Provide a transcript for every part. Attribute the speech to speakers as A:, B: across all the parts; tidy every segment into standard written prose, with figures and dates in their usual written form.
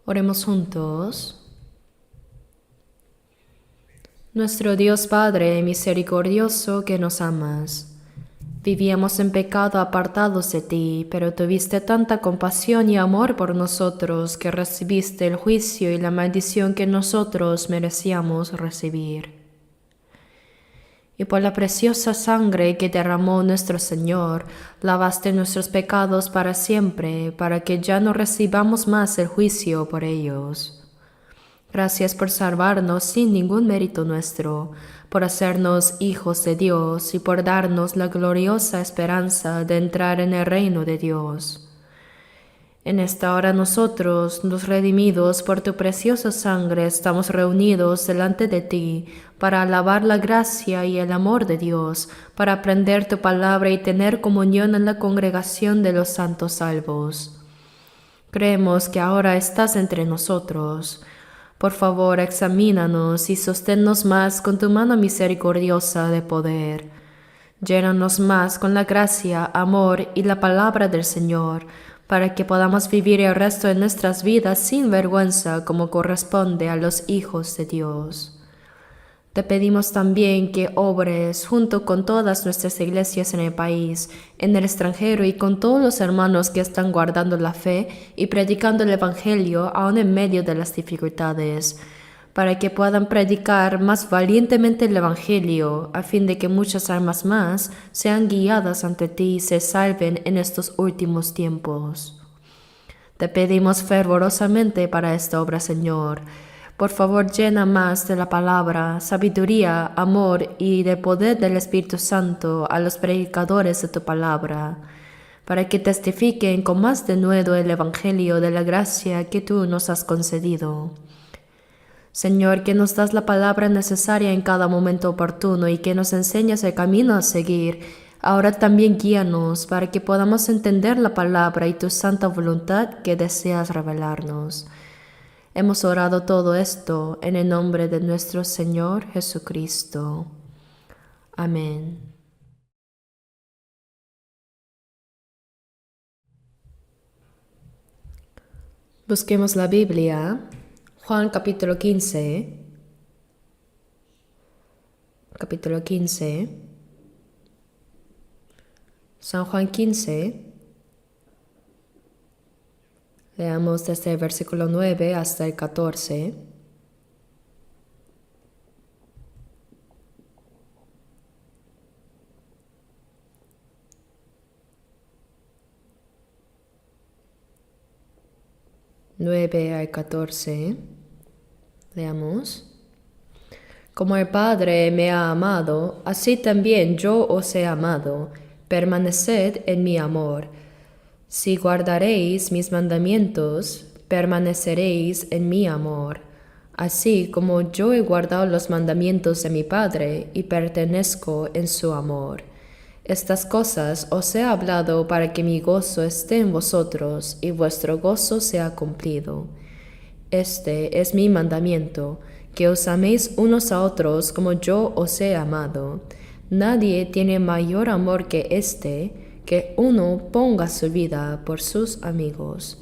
A: Oremos juntos. Nuestro Dios Padre misericordioso que nos amas, vivíamos en pecado apartados de ti, pero tuviste tanta compasión y amor por nosotros que recibiste el juicio y la maldición que nosotros merecíamos recibir. Y por la preciosa sangre que derramó nuestro Señor, lavaste nuestros pecados para siempre, para que ya no recibamos más el juicio por ellos. Gracias por salvarnos sin ningún mérito nuestro, por hacernos hijos de Dios y por darnos la gloriosa esperanza de entrar en el reino de Dios. En esta hora nosotros, los redimidos por tu preciosa sangre, estamos reunidos delante de ti para alabar la gracia y el amor de Dios, para aprender tu palabra y tener comunión en la congregación de los santos salvos. Creemos que ahora estás entre nosotros. Por favor, examínanos y sosténnos más con tu mano misericordiosa de poder. Llénanos más con la gracia, amor y la palabra del Señor, para que podamos vivir el resto de nuestras vidas sin vergüenza como corresponde a los hijos de Dios. Te pedimos también que obres junto con todas nuestras iglesias en el país, en el extranjero y con todos los hermanos que están guardando la fe y predicando el Evangelio aún en medio de las dificultades, para que puedan predicar más valientemente el Evangelio, a fin de que muchas almas más sean guiadas ante ti y se salven en estos últimos tiempos. Te pedimos fervorosamente para esta obra, Señor. Por favor, llena más de la palabra, sabiduría, amor y del poder del Espíritu Santo a los predicadores de tu palabra, para que testifiquen con más denuedo el Evangelio de la gracia que tú nos has concedido. Señor, que nos das la palabra necesaria en cada momento oportuno y que nos enseñas el camino a seguir, ahora también guíanos para que podamos entender la palabra y tu santa voluntad que deseas revelarnos. Hemos orado todo esto en el nombre de nuestro Señor Jesucristo. Amén. Busquemos la Biblia. Juan capítulo 15. Capítulo 15. San Juan 15. Leamos desde el versículo 9 hasta el 14. Nueve al 14. Leamos. Como el Padre me ha amado, así también yo os he amado. Permaneced en mi amor. Si guardaréis mis mandamientos, permaneceréis en mi amor, así como yo he guardado los mandamientos de mi Padre y pertenezco en su amor. Estas cosas os he hablado para que mi gozo esté en vosotros y vuestro gozo sea cumplido. Este es mi mandamiento, que os améis unos a otros como yo os he amado. Nadie tiene mayor amor que este, que uno ponga su vida por sus amigos.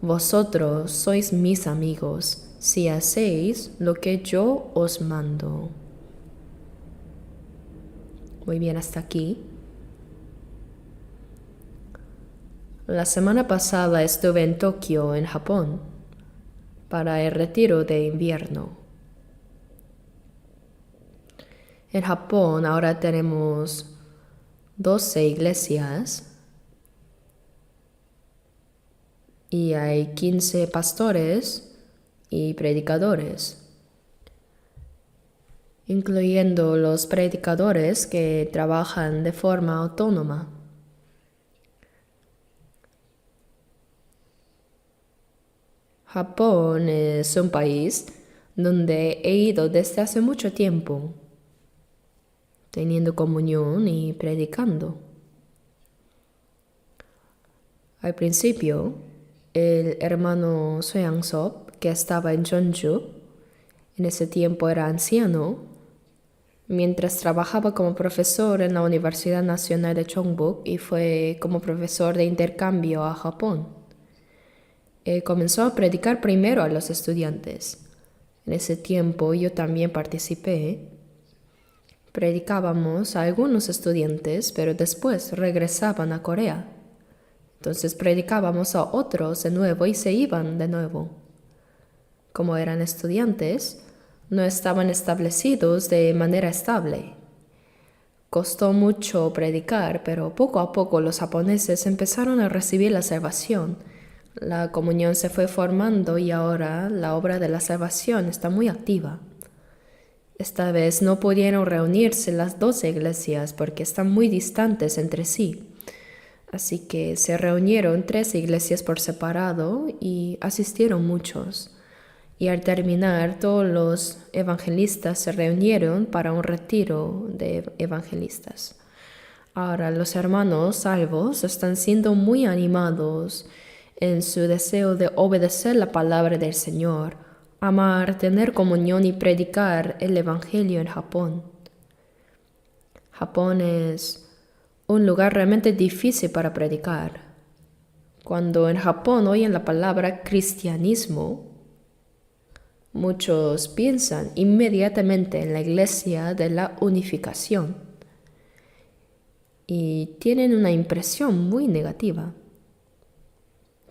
A: Vosotros sois mis amigos, si hacéis lo que yo os mando. Muy bien, hasta aquí. La semana pasada estuve en Tokio, en Japón, para el retiro de invierno. En Japón ahora tenemos 12 iglesias y hay 15 pastores y predicadores, incluyendo los predicadores que trabajan de forma autónoma. Japón es un país donde he ido desde hace mucho tiempo, teniendo comunión y predicando. Al principio, el hermano Soyangsop, que estaba en Jeonju, en ese tiempo era anciano, mientras trabajaba como profesor en la Universidad Nacional de Chongbuk y fue como profesor de intercambio a Japón. comenzó a predicar primero a los estudiantes. En ese tiempo yo también participé. Predicábamos a algunos estudiantes, pero después regresaban a Corea. Entonces predicábamos a otros de nuevo y se iban de nuevo. Como eran estudiantes, no estaban establecidos de manera estable. Costó mucho predicar, pero poco a poco los japoneses empezaron a recibir la salvación. La comunión se fue formando y ahora la obra de la salvación está muy activa. Esta vez no pudieron reunirse las 12 iglesias porque están muy distantes entre sí. Así que se reunieron 3 iglesias por separado y asistieron muchos. Y al terminar, todos los evangelistas se reunieron para un retiro de evangelistas. Ahora los hermanos salvos están siendo muy animados en su deseo de obedecer la palabra del Señor, amar, tener comunión y predicar el evangelio en Japón. Japón es un lugar realmente difícil para predicar. Cuando en Japón oyen la palabra cristianismo, muchos piensan inmediatamente en la iglesia de la unificación y tienen una impresión muy negativa.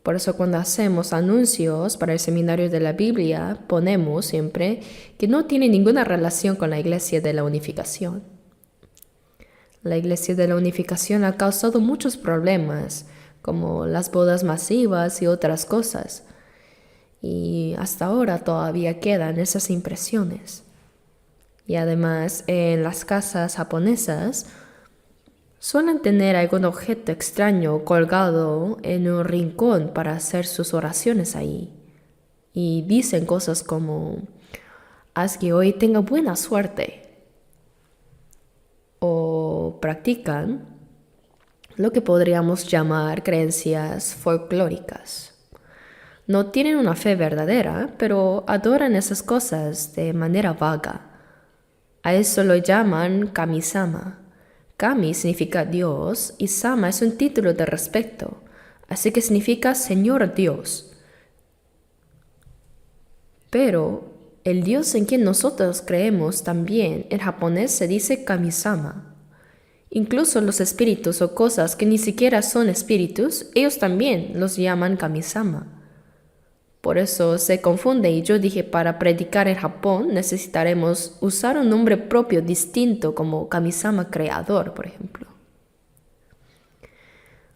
A: Por eso cuando hacemos anuncios para el seminario de la Biblia, ponemos siempre que no tiene ninguna relación con la iglesia de la unificación. La iglesia de la unificación ha causado muchos problemas, como las bodas masivas y otras cosas. Y hasta ahora todavía quedan esas impresiones. Y además, en las casas japonesas suelen tener algún objeto extraño colgado en un rincón para hacer sus oraciones ahí. Y dicen cosas como, haz que hoy tenga buena suerte. O practican lo que podríamos llamar creencias folclóricas. No tienen una fe verdadera, pero adoran esas cosas de manera vaga. A eso lo llaman kami-sama. Kami significa Dios y sama es un título de respeto, así que significa Señor Dios. Pero el Dios en quien nosotros creemos también en japonés se dice kami-sama. Incluso los espíritus o cosas que ni siquiera son espíritus, ellos también los llaman kami-sama. Por eso se confunde y yo dije, para predicar en Japón necesitaremos usar un nombre propio distinto como kami-sama creador, por ejemplo.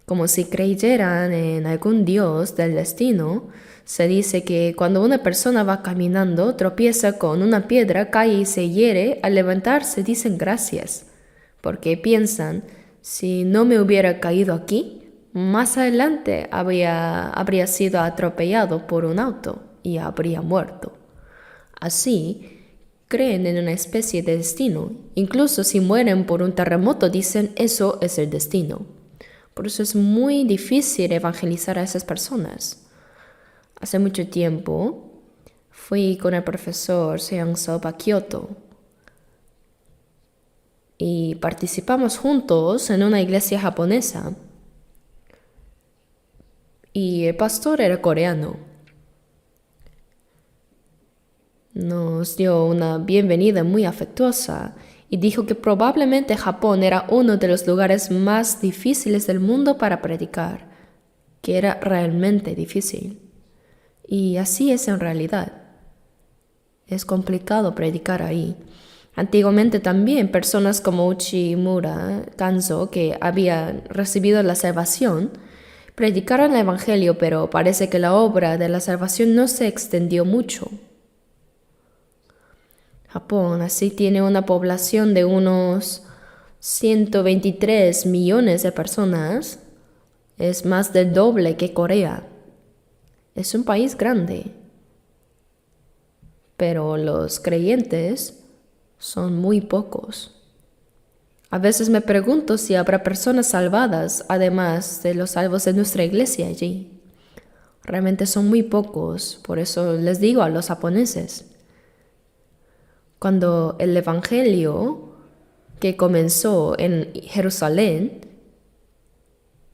A: Como si creyeran en algún dios del destino, se dice que cuando una persona va caminando, tropieza con una piedra, cae y se hiere, al levantarse dicen gracias, porque piensan, si no me hubiera caído aquí, más adelante habría sido atropellado por un auto y habría muerto. Así, creen en una especie de destino. Incluso si mueren por un terremoto, dicen eso es el destino. Por eso es muy difícil evangelizar a esas personas. Hace mucho tiempo fui con el profesor Seong-sop a Kioto y participamos juntos en una iglesia japonesa. Y el pastor era coreano. Nos dio una bienvenida muy afectuosa y dijo que probablemente Japón era uno de los lugares más difíciles del mundo para predicar, que era realmente difícil. Y así es en realidad. Es complicado predicar ahí. Antiguamente también personas como Uchimura Kanzo, que habían recibido la salvación, predicaron el evangelio, pero parece que la obra de la salvación no se extendió mucho. Japón así tiene una población de unos 123 millones de personas. Es más del doble que Corea. Es un país grande. Pero los creyentes son muy pocos. A veces me pregunto si habrá personas salvadas, además de los salvos de nuestra iglesia allí. Realmente son muy pocos, por eso les digo a los japoneses. Cuando el evangelio que comenzó en Jerusalén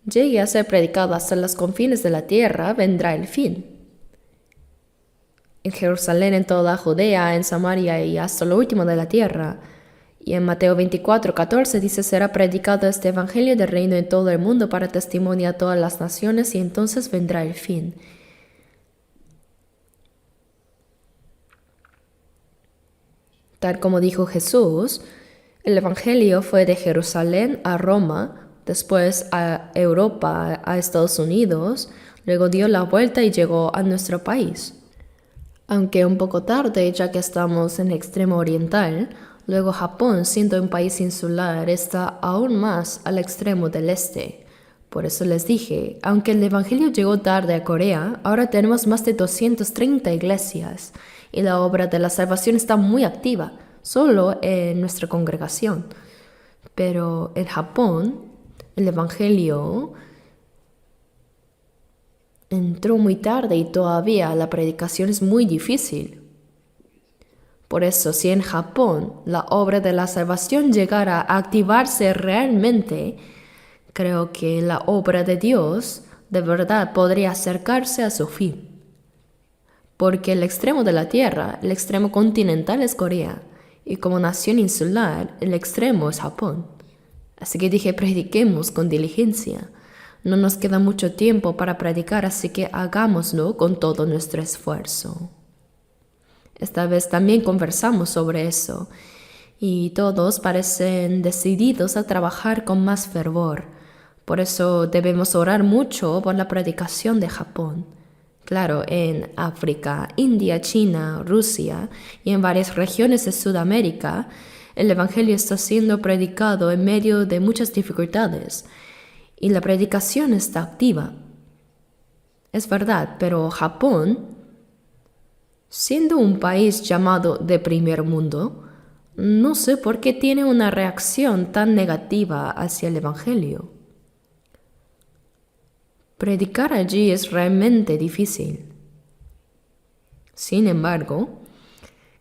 A: llegue a ser predicado hasta los confines de la tierra, vendrá el fin. en Jerusalén, en toda Judea, en Samaria y hasta lo último de la tierra. Y en Mateo 24:14 dice, será predicado este evangelio del reino en todo el mundo para testimonio a todas las naciones y entonces vendrá el fin. Tal como dijo Jesús, el evangelio fue de Jerusalén a Roma, después a Europa, a Estados Unidos, luego dio la vuelta y llegó a nuestro país. Aunque un poco tarde, ya que estamos en el extremo oriental, luego Japón, siendo un país insular, está aún más al extremo del este. Por eso les dije, aunque el evangelio llegó tarde a Corea, ahora tenemos más de 230 iglesias y la obra de la salvación está muy activa, solo en nuestra congregación. Pero en Japón, el evangelio entró muy tarde y todavía la predicación es muy difícil. Por eso, si en Japón la obra de la salvación llegara a activarse realmente, creo que la obra de Dios de verdad podría acercarse a su fin. Porque el extremo de la tierra, el extremo continental es Corea, y como nación insular, el extremo es Japón. Así que dije, prediquemos con diligencia. No nos queda mucho tiempo para predicar, así que hagámoslo con todo nuestro esfuerzo. Esta vez también conversamos sobre eso, y todos parecen decididos a trabajar con más fervor. Por eso debemos orar mucho por la predicación de Japón. Claro, en África, India, China, Rusia y en varias regiones de Sudamérica, el Evangelio está siendo predicado en medio de muchas dificultades y la predicación está activa. Es verdad, pero Japón, siendo un país llamado de primer mundo, no sé por qué tiene una reacción tan negativa hacia el Evangelio. Predicar allí es realmente difícil. Sin embargo,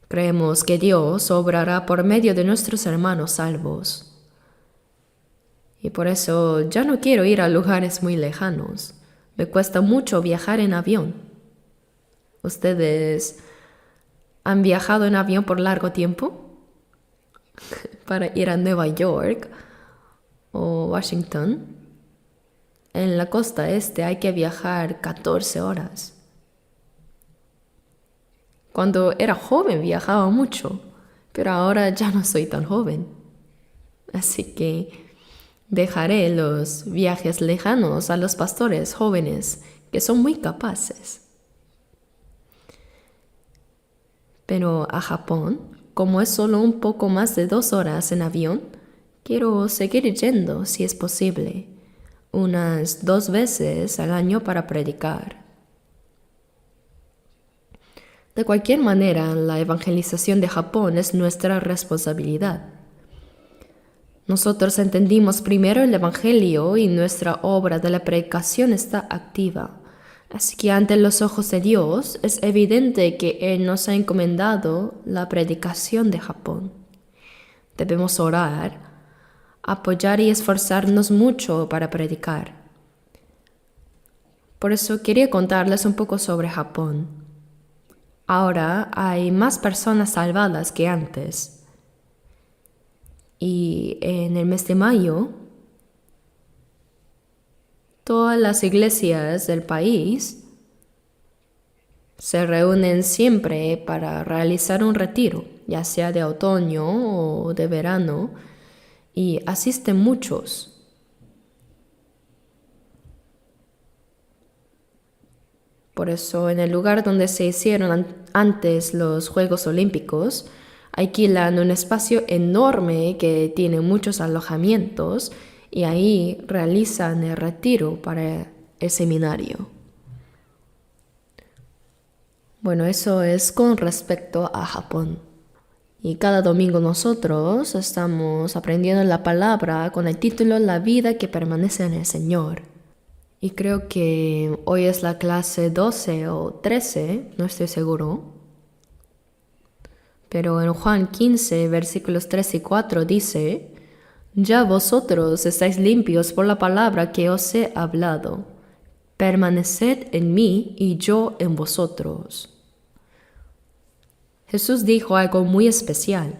A: creemos que Dios obrará por medio de nuestros hermanos salvos. Y por eso ya no quiero ir a lugares muy lejanos. Me cuesta mucho viajar en avión. ¿Ustedes han viajado en avión por largo tiempo? Para ir a Nueva York o Washington. En la costa este hay que viajar 14 horas. Cuando era joven viajaba mucho, pero ahora ya no soy tan joven. Así que dejaré los viajes lejanos a los pastores jóvenes que son muy capaces. Pero a Japón, como es solo un poco más de 2 horas en avión, quiero seguir yendo si es posible, unas 2 veces al año para predicar. De cualquier manera, la evangelización de Japón es nuestra responsabilidad. Nosotros entendimos primero el Evangelio y nuestra obra de la predicación está activa. Así que ante los ojos de Dios es evidente que Él nos ha encomendado la predicación de Japón. Debemos orar, apoyar y esforzarnos mucho para predicar. Por eso quería contarles un poco sobre Japón. Ahora hay más personas salvadas que antes. Y en el mes de mayo, todas las iglesias del país se reúnen siempre para realizar un retiro, ya sea de otoño o de verano, y asisten muchos. Por eso, en el lugar donde se hicieron antes los Juegos Olímpicos, alquilan un espacio enorme que tiene muchos alojamientos y ahí realizan el retiro para el seminario. Bueno, eso es con respecto a Japón. Y cada domingo nosotros estamos aprendiendo la palabra con el título La vida que permanece en el Señor. Y creo que hoy es la clase 12 o 13, no estoy seguro. Pero en Juan 15, versículos 3 y 4 dice: Ya vosotros estáis limpios por la palabra que os he hablado. Permaneced en mí y yo en vosotros. Jesús dijo algo muy especial.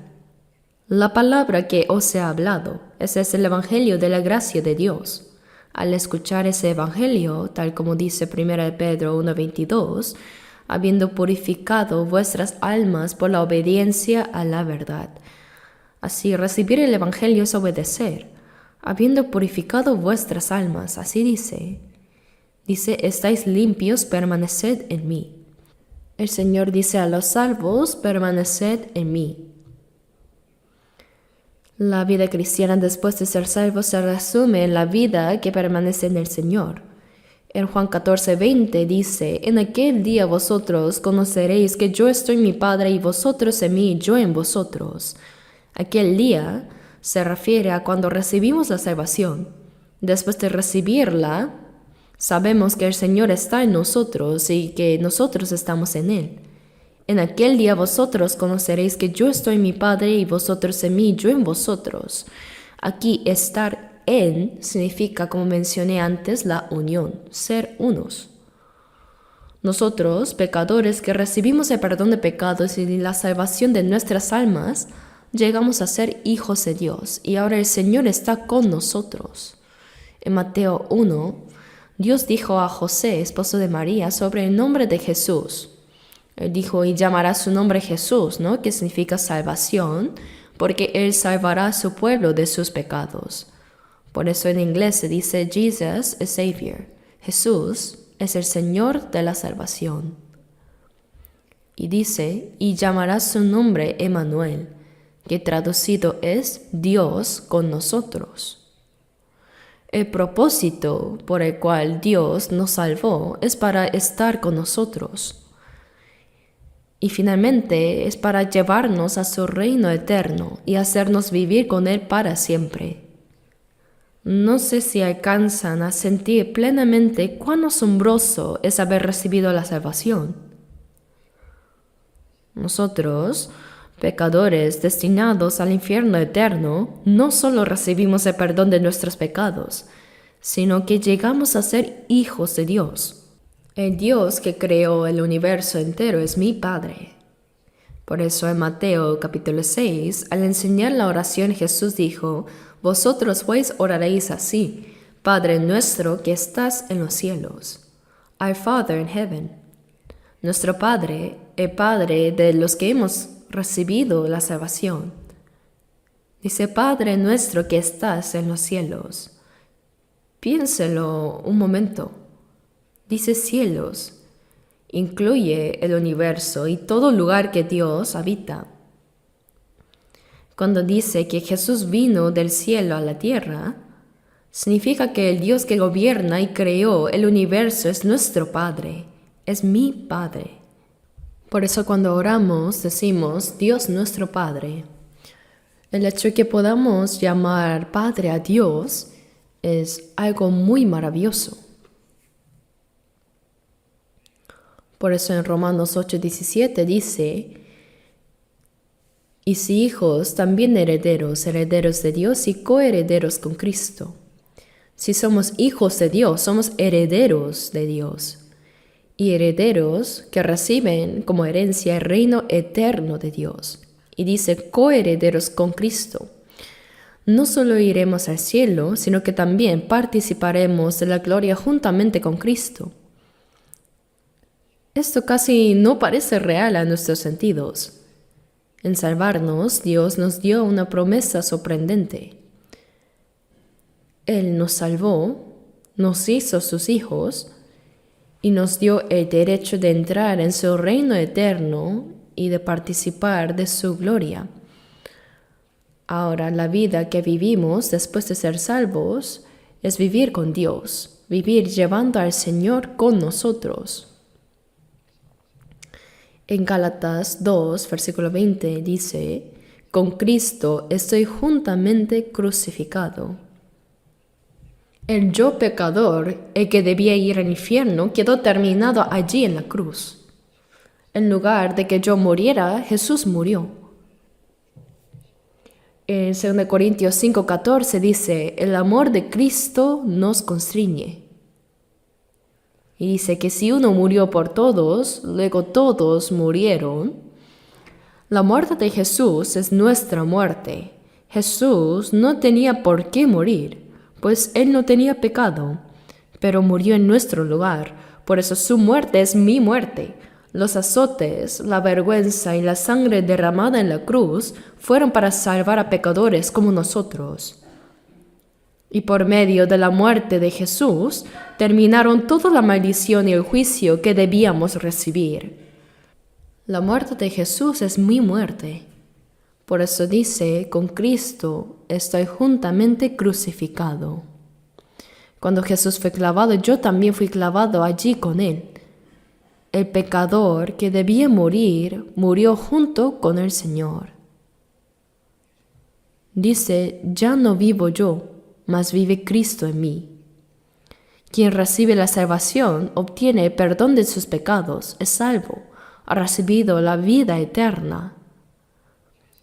A: La palabra que os he hablado, ese es el Evangelio de la gracia de Dios. Al escuchar ese Evangelio, tal como dice 1 Pedro 1:22, habiendo purificado vuestras almas por la obediencia a la verdad. Así, recibir el Evangelio es obedecer. Habiendo purificado vuestras almas, así dice, estáis limpios, permaneced en mí. El Señor dice a los salvos, permaneced en mí. La vida cristiana después de ser salvo se resume en la vida que permanece en el Señor. En Juan 14:20 dice, en aquel día vosotros conoceréis que yo estoy en mi Padre y vosotros en mí y yo en vosotros. Aquel día se refiere a cuando recibimos la salvación. Después de recibirla, sabemos que el Señor está en nosotros y que nosotros estamos en Él. En aquel día vosotros conoceréis que yo estoy en mi Padre y vosotros en mí y yo en vosotros. Aquí estar en significa, como mencioné antes, la unión, ser unos. Nosotros, pecadores que recibimos el perdón de pecados y la salvación de nuestras almas, llegamos a ser hijos de Dios y ahora el Señor está con nosotros. En Mateo 1, Dios dijo a José, esposo de María, sobre el nombre de Jesús. Él dijo, y llamará su nombre Jesús, ¿no? Que significa salvación, porque Él salvará a su pueblo de sus pecados. Por eso en inglés se dice Jesus is Savior. Jesús es el Señor de la salvación. Y dice, y llamará su nombre Emmanuel, que traducido es Dios con nosotros. El propósito por el cual Dios nos salvó es para estar con nosotros. Y finalmente es para llevarnos a su reino eterno y hacernos vivir con Él para siempre. No sé si alcanzan a sentir plenamente cuán asombroso es haber recibido la salvación. Nosotros, pecadores destinados al infierno eterno, no solo recibimos el perdón de nuestros pecados, sino que llegamos a ser hijos de Dios. El Dios que creó el universo entero es mi Padre. Por eso en Mateo capítulo 6, al enseñar la oración, Jesús dijo, vosotros pues oraréis así, Padre nuestro que estás en los cielos. Our Father in heaven. Nuestro Padre, el Padre de los que hemos recibido la salvación. Dice, Padre nuestro que estás en los cielos. Piénselo un momento. Dice cielos, incluye el universo y todo lugar que Dios habita. Cuando dice que Jesús vino del cielo a la tierra, significa que el Dios que gobierna y creó el universo es nuestro Padre, es mi Padre. Por eso cuando oramos decimos Dios nuestro Padre. El hecho de que podamos llamar Padre a Dios es algo muy maravilloso. Por eso en Romanos 8:17 dice, y si hijos, también herederos, herederos de Dios y coherederos con Cristo. Si somos hijos de Dios, somos herederos de Dios. Y herederos que reciben como herencia el reino eterno de Dios. Y dice coherederos con Cristo. No solo iremos al cielo, sino que también participaremos de la gloria juntamente con Cristo. Esto casi no parece real a nuestros sentidos. En salvarnos, Dios nos dio una promesa sorprendente. Él nos salvó, nos hizo sus hijos y nos dio el derecho de entrar en su reino eterno y de participar de su gloria. Ahora, la vida que vivimos después de ser salvos es vivir con Dios, vivir llevando al Señor con nosotros. En Gálatas 2, versículo 20 dice, con Cristo estoy juntamente crucificado. El yo pecador, el que debía ir al infierno, quedó terminado allí en la cruz. En lugar de que yo muriera, Jesús murió. En 2 Corintios 5:14 dice, el amor de Cristo nos constriñe. Y dice que si uno murió por todos, luego todos murieron. La muerte de Jesús es nuestra muerte. Jesús no tenía por qué morir, pues Él no tenía pecado, pero murió en nuestro lugar. Por eso su muerte es mi muerte. Los azotes, la vergüenza y la sangre derramada en la cruz fueron para salvar a pecadores como nosotros. Y por medio de la muerte de Jesús terminaron toda la maldición y el juicio que debíamos recibir. La muerte de Jesús es mi muerte. Por eso dice, con Cristo estoy juntamente crucificado. Cuando Jesús fue clavado, yo también fui clavado allí con Él. El pecador que debía morir, murió junto con el Señor. Dice, ya no vivo yo, mas vive Cristo en mí. Quien recibe la salvación obtiene el perdón de sus pecados, es salvo, ha recibido la vida eterna.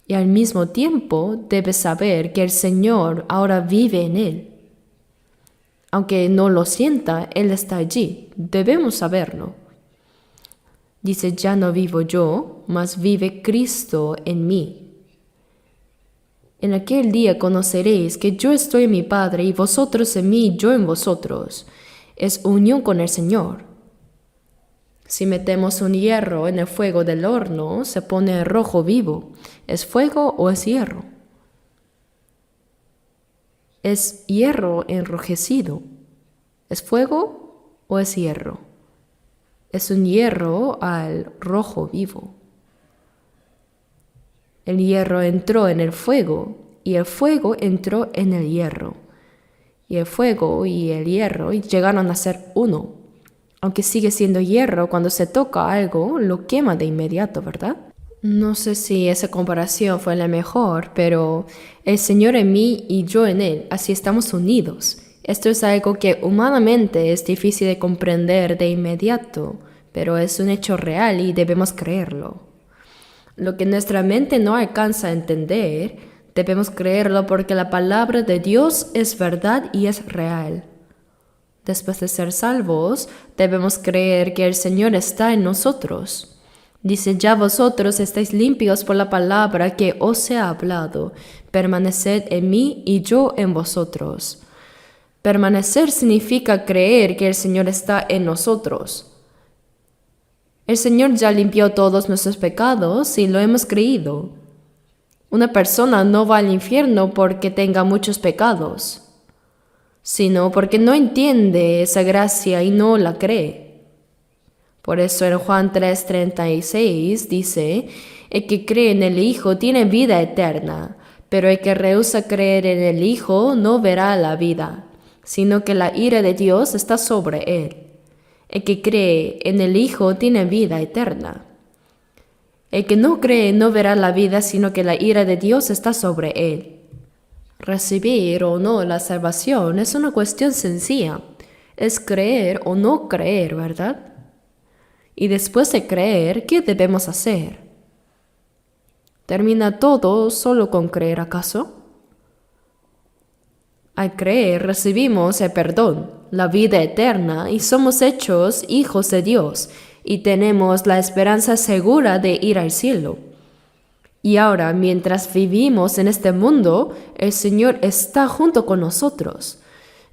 A: Y al mismo tiempo debe saber que el Señor ahora vive en él. Aunque no lo sienta, Él está allí, debemos saberlo. Dice, ya no vivo yo, mas vive Cristo en mí. En aquel día conoceréis que yo estoy en mi Padre y vosotros en mí y yo en vosotros. Es unión con el Señor. Si metemos un hierro en el fuego del horno, se pone rojo vivo. ¿Es fuego o es hierro? Es hierro enrojecido. ¿Es fuego o es hierro? Es un hierro al rojo vivo. El hierro entró en el fuego y el fuego entró en el hierro. Y el fuego y el hierro llegaron a ser uno. Aunque sigue siendo hierro, cuando se toca algo, lo quema de inmediato, ¿verdad? No sé si esa comparación fue la mejor, pero el Señor en mí y yo en Él, así estamos unidos. Esto es algo que humanamente es difícil de comprender de inmediato, pero es un hecho real y debemos creerlo. Lo que nuestra mente no alcanza a entender, debemos creerlo porque la palabra de Dios es verdad y es real. Después de ser salvos, debemos creer que el Señor está en nosotros. Dice, ya vosotros estáis limpios por la palabra que os he hablado. Permaneced en mí y yo en vosotros. Permanecer significa creer que el Señor está en nosotros. El Señor ya limpió todos nuestros pecados y lo hemos creído. Una persona no va al infierno porque tenga muchos pecados, sino porque no entiende esa gracia y no la cree. Por eso en Juan 3:36 dice, el que cree en el Hijo tiene vida eterna, pero el que rehúsa creer en el Hijo no verá la vida, sino que la ira de Dios está sobre él. El que cree en el Hijo tiene vida eterna. El que no cree no verá la vida, sino que la ira de Dios está sobre él. Recibir o no la salvación es una cuestión sencilla. Es creer o no creer, ¿verdad? Y después de creer, ¿qué debemos hacer? ¿Termina todo solo con creer acaso? Al creer recibimos el perdón, la vida eterna y somos hechos hijos de Dios y tenemos la esperanza segura de ir al cielo. Y ahora, mientras vivimos en este mundo, el Señor está junto con nosotros.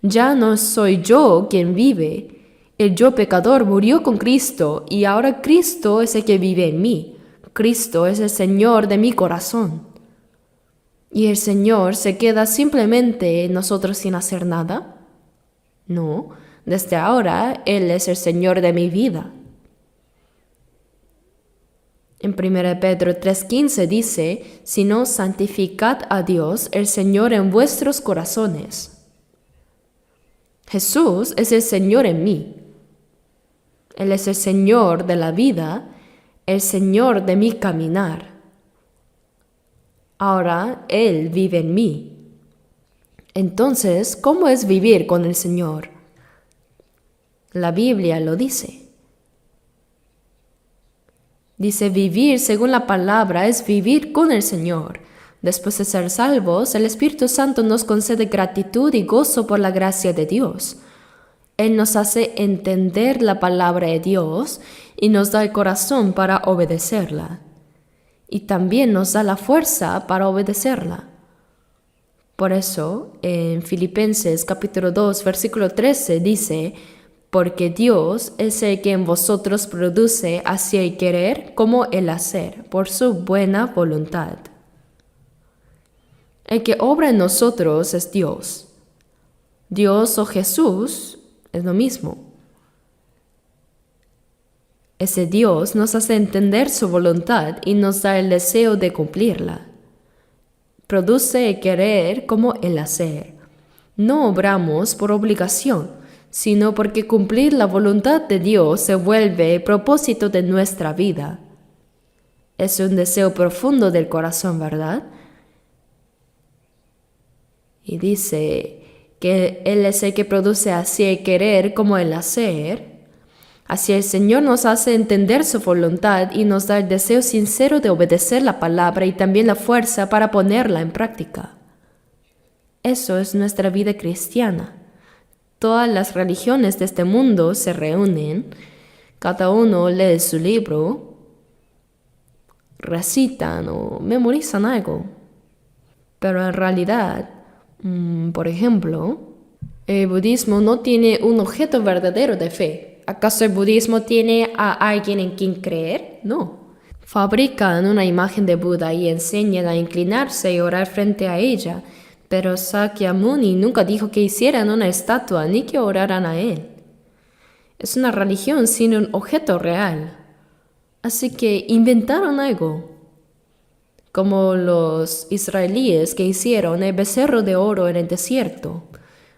A: Ya no soy yo quien vive. El yo pecador murió con Cristo y ahora Cristo es el que vive en mí. Cristo es el Señor de mi corazón. ¿Y el Señor se queda simplemente en nosotros sin hacer nada? No, desde ahora Él es el Señor de mi vida. En 1 Pedro 3:15 dice, sino santificad a Dios el Señor en vuestros corazones. Jesús es el Señor en mí. Él es el Señor de la vida, el Señor de mi caminar. Ahora Él vive en mí. Entonces, ¿cómo es vivir con el Señor? La Biblia lo dice. Dice, vivir según la palabra es vivir con el Señor. Después de ser salvos, el Espíritu Santo nos concede gratitud y gozo por la gracia de Dios. Él nos hace entender la palabra de Dios y nos da el corazón para obedecerla. y también nos da la fuerza para obedecerla. Por eso, en Filipenses capítulo 2, versículo 13 dice, porque Dios es el que en vosotros produce así el querer como el hacer, por su buena voluntad. El que obra en nosotros es Dios. Dios o Jesús es lo mismo. Ese Dios nos hace entender su voluntad y nos da el deseo de cumplirla. Produce el querer como el hacer. No obramos por obligación, sino porque cumplir la voluntad de Dios se vuelve el propósito de nuestra vida. Es un deseo profundo del corazón, ¿verdad? Y dice que Él es el que produce así el querer como el hacer. Así el Señor nos hace entender su voluntad y nos da el deseo sincero de obedecer la palabra y también la fuerza para ponerla en práctica. Eso es nuestra vida cristiana. Todas las religiones de este mundo se reúnen, cada uno lee su libro, recitan o memorizan algo. Pero en realidad, por ejemplo, el budismo no tiene un objeto verdadero de fe. ¿Acaso el budismo tiene a alguien en quien creer? No. Fabrican una imagen de Buda y enseñan a inclinarse y orar frente a ella, pero Sakyamuni nunca dijo que hicieran una estatua ni que oraran a él. Es una religión sin un objeto real. Así que inventaron algo, como los israelíes que hicieron el becerro de oro en el desierto.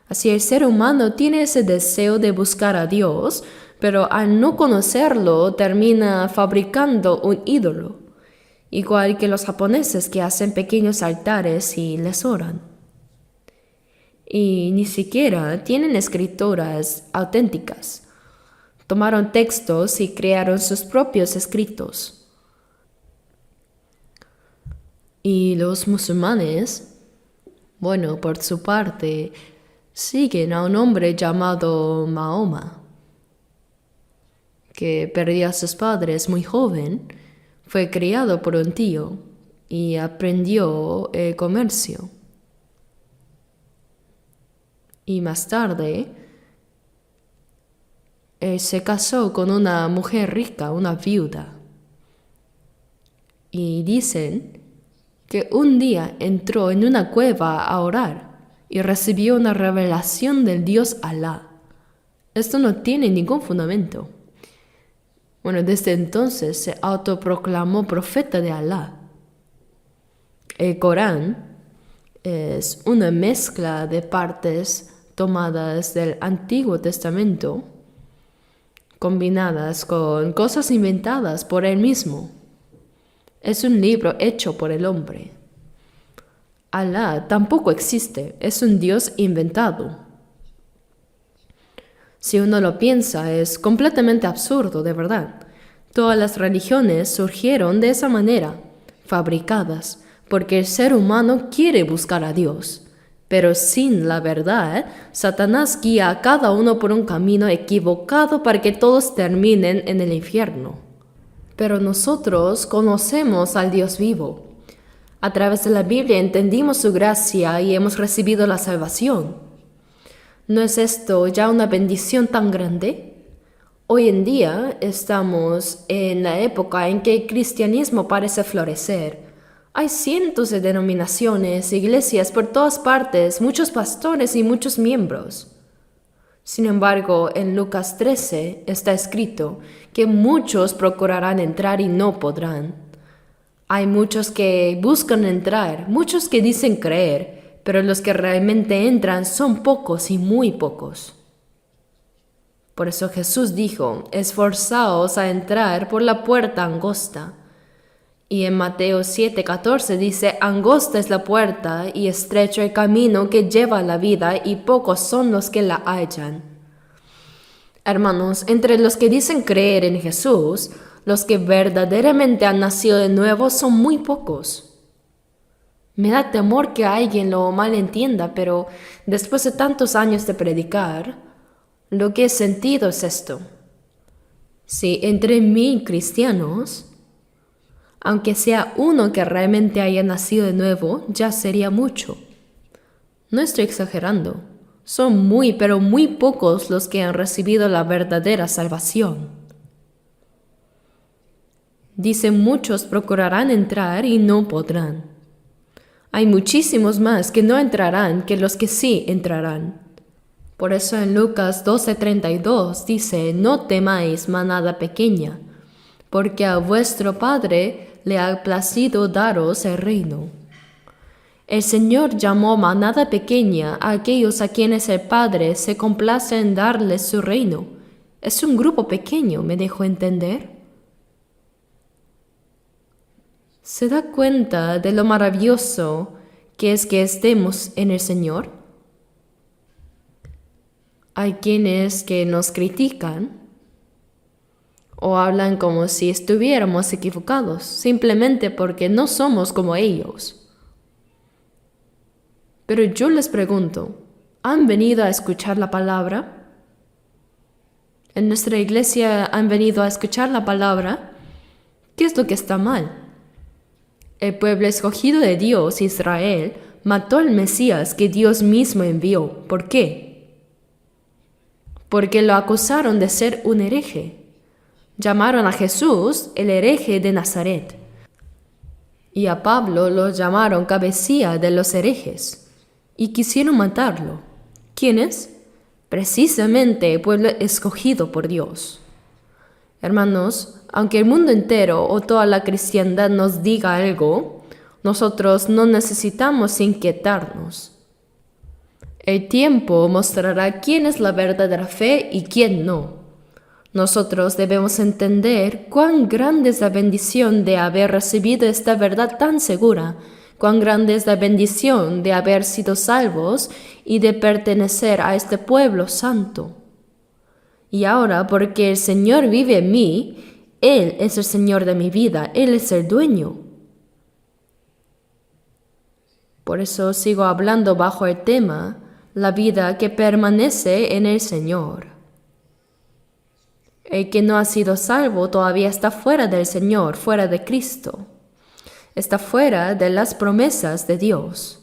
A: Así el ser humano tiene ese deseo de buscar a Dios, pero al no conocerlo termina fabricando un ídolo, igual que los japoneses que hacen pequeños altares y les oran. Y ni siquiera tienen escrituras auténticas. Tomaron textos y crearon sus propios escritos. Y los musulmanes, bueno, por su parte, siguen a un hombre llamado Mahoma, que perdió a sus padres muy joven, fue criado por un tío y aprendió el comercio. Y más tarde, él se casó con una mujer rica, una viuda. Y dicen que un día entró en una cueva a orar y recibió una revelación del Dios Alá. Esto no tiene ningún fundamento. Bueno, desde entonces se autoproclamó profeta de Alá. El Corán es una mezcla de partes tomadas del Antiguo Testamento, combinadas con cosas inventadas por él mismo. Es un libro hecho por el hombre. Alá tampoco existe, es un Dios inventado. Si uno lo piensa, es completamente absurdo, de verdad. Todas las religiones surgieron de esa manera, fabricadas, porque el ser humano quiere buscar a Dios. Pero sin la verdad, Satanás guía a cada uno por un camino equivocado para que todos terminen en el infierno. Pero nosotros conocemos al Dios vivo. A través de la Biblia entendimos su gracia y hemos recibido la salvación. ¿No es esto ya una bendición tan grande? Hoy en día estamos en la época en que el cristianismo parece florecer. Hay cientos de denominaciones, iglesias por todas partes, muchos pastores y muchos miembros. Sin embargo, en Lucas 13 está escrito que muchos procurarán entrar y no podrán. Hay muchos que buscan entrar, muchos que dicen creer, pero los que realmente entran son pocos y muy pocos. Por eso Jesús dijo, esforzaos a entrar por la puerta angosta. Y en Mateo 7:14 dice, angosta es la puerta y estrecho el camino que lleva a la vida y pocos son los que la hallan. Hermanos, entre los que dicen creer en Jesús, los que verdaderamente han nacido de nuevo son muy pocos. Me da temor que alguien lo malentienda, pero después de tantos años de predicar, lo que he sentido es esto. Si entre 1000 cristianos Aunque sea uno que realmente haya nacido de nuevo, ya sería mucho. No estoy exagerando. Son muy, pero muy pocos los que han recibido la verdadera salvación. Dice, muchos procurarán entrar y no podrán. Hay muchísimos más que no entrarán que los que sí entrarán. Por eso en Lucas 12:32 dice, no temáis, manada pequeña, porque a vuestro Padre le ha placido daros el reino. El Señor llamó manada pequeña a aquellos a quienes el Padre se complace en darles su reino. Es un grupo pequeño, ¿me dejó entender? ¿Se da cuenta de lo maravilloso que es que estemos en el Señor? Hay quienes que nos critican o hablan como si estuviéramos equivocados, simplemente porque no somos como ellos. Pero yo les pregunto, ¿han venido a escuchar la palabra? En nuestra iglesia han venido a escuchar la palabra. ¿Qué es lo que está mal? El pueblo escogido de Dios, Israel, mató al Mesías que Dios mismo envió. ¿Por qué? Porque lo acusaron de ser un hereje. Llamaron a Jesús el hereje de Nazaret. Y a Pablo lo llamaron cabecilla de los herejes. Y quisieron matarlo. ¿Quiénes? Precisamente el pueblo escogido por Dios. Hermanos, aunque el mundo entero o toda la cristiandad nos diga algo, nosotros no necesitamos inquietarnos. El tiempo mostrará quién es la verdadera fe y quién no. Nosotros debemos entender cuán grande es la bendición de haber recibido esta verdad tan segura, cuán grande es la bendición de haber sido salvos y de pertenecer a este pueblo santo. Y ahora, porque el Señor vive en mí, Él es el Señor de mi vida, Él es el dueño. Por eso sigo hablando bajo el tema, la vida que permanece en el Señor. El que no ha sido salvo todavía está fuera del Señor, fuera de Cristo. Está fuera de las promesas de Dios.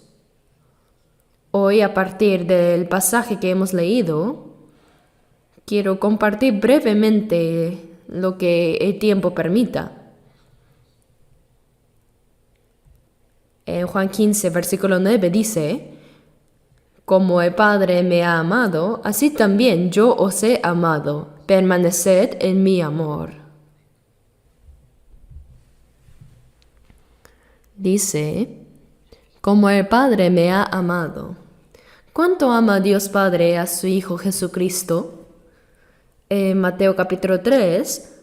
A: Hoy, a partir del pasaje que hemos leído, quiero compartir brevemente lo que el tiempo permita. En Juan 15, versículo 9 dice, como el Padre me ha amado, así también yo os he amado. Permaneced en mi amor. Dice, como el Padre me ha amado. ¿Cuánto ama Dios Padre a su Hijo Jesucristo? En Mateo capítulo 3,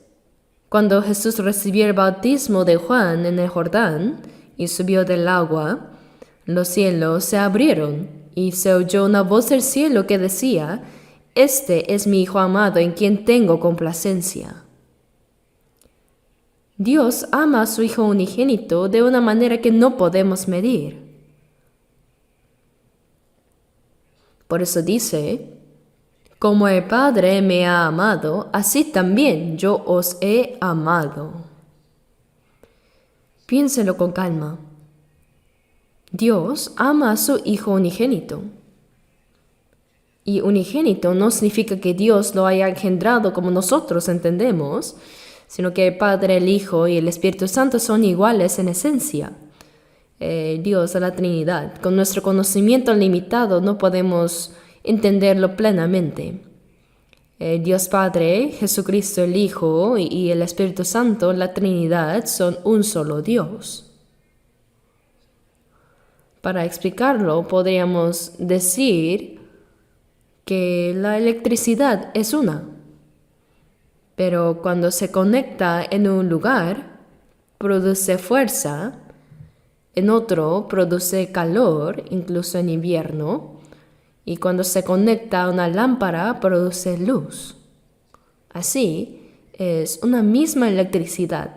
A: cuando Jesús recibió el bautismo de Juan en el Jordán y subió del agua, los cielos se abrieron y se oyó una voz del cielo que decía, este es mi Hijo amado en quien tengo complacencia. Dios ama a su Hijo unigénito de una manera que no podemos medir. Por eso dice, como el Padre me ha amado, así también yo os he amado. Piénselo con calma. Dios ama a su Hijo unigénito. Y unigénito no significa que Dios lo haya engendrado como nosotros entendemos, sino que el Padre, el Hijo y el Espíritu Santo son iguales en esencia. Dios a la Trinidad. Con nuestro conocimiento limitado no podemos entenderlo plenamente. Dios Padre, Jesucristo el Hijo y el Espíritu Santo, la Trinidad, son un solo Dios. Para explicarlo, podríamos decir que la electricidad es una, pero cuando se conecta en un lugar, produce fuerza, en otro produce calor, incluso en invierno, y cuando se conecta a una lámpara, produce luz. Así, es una misma electricidad,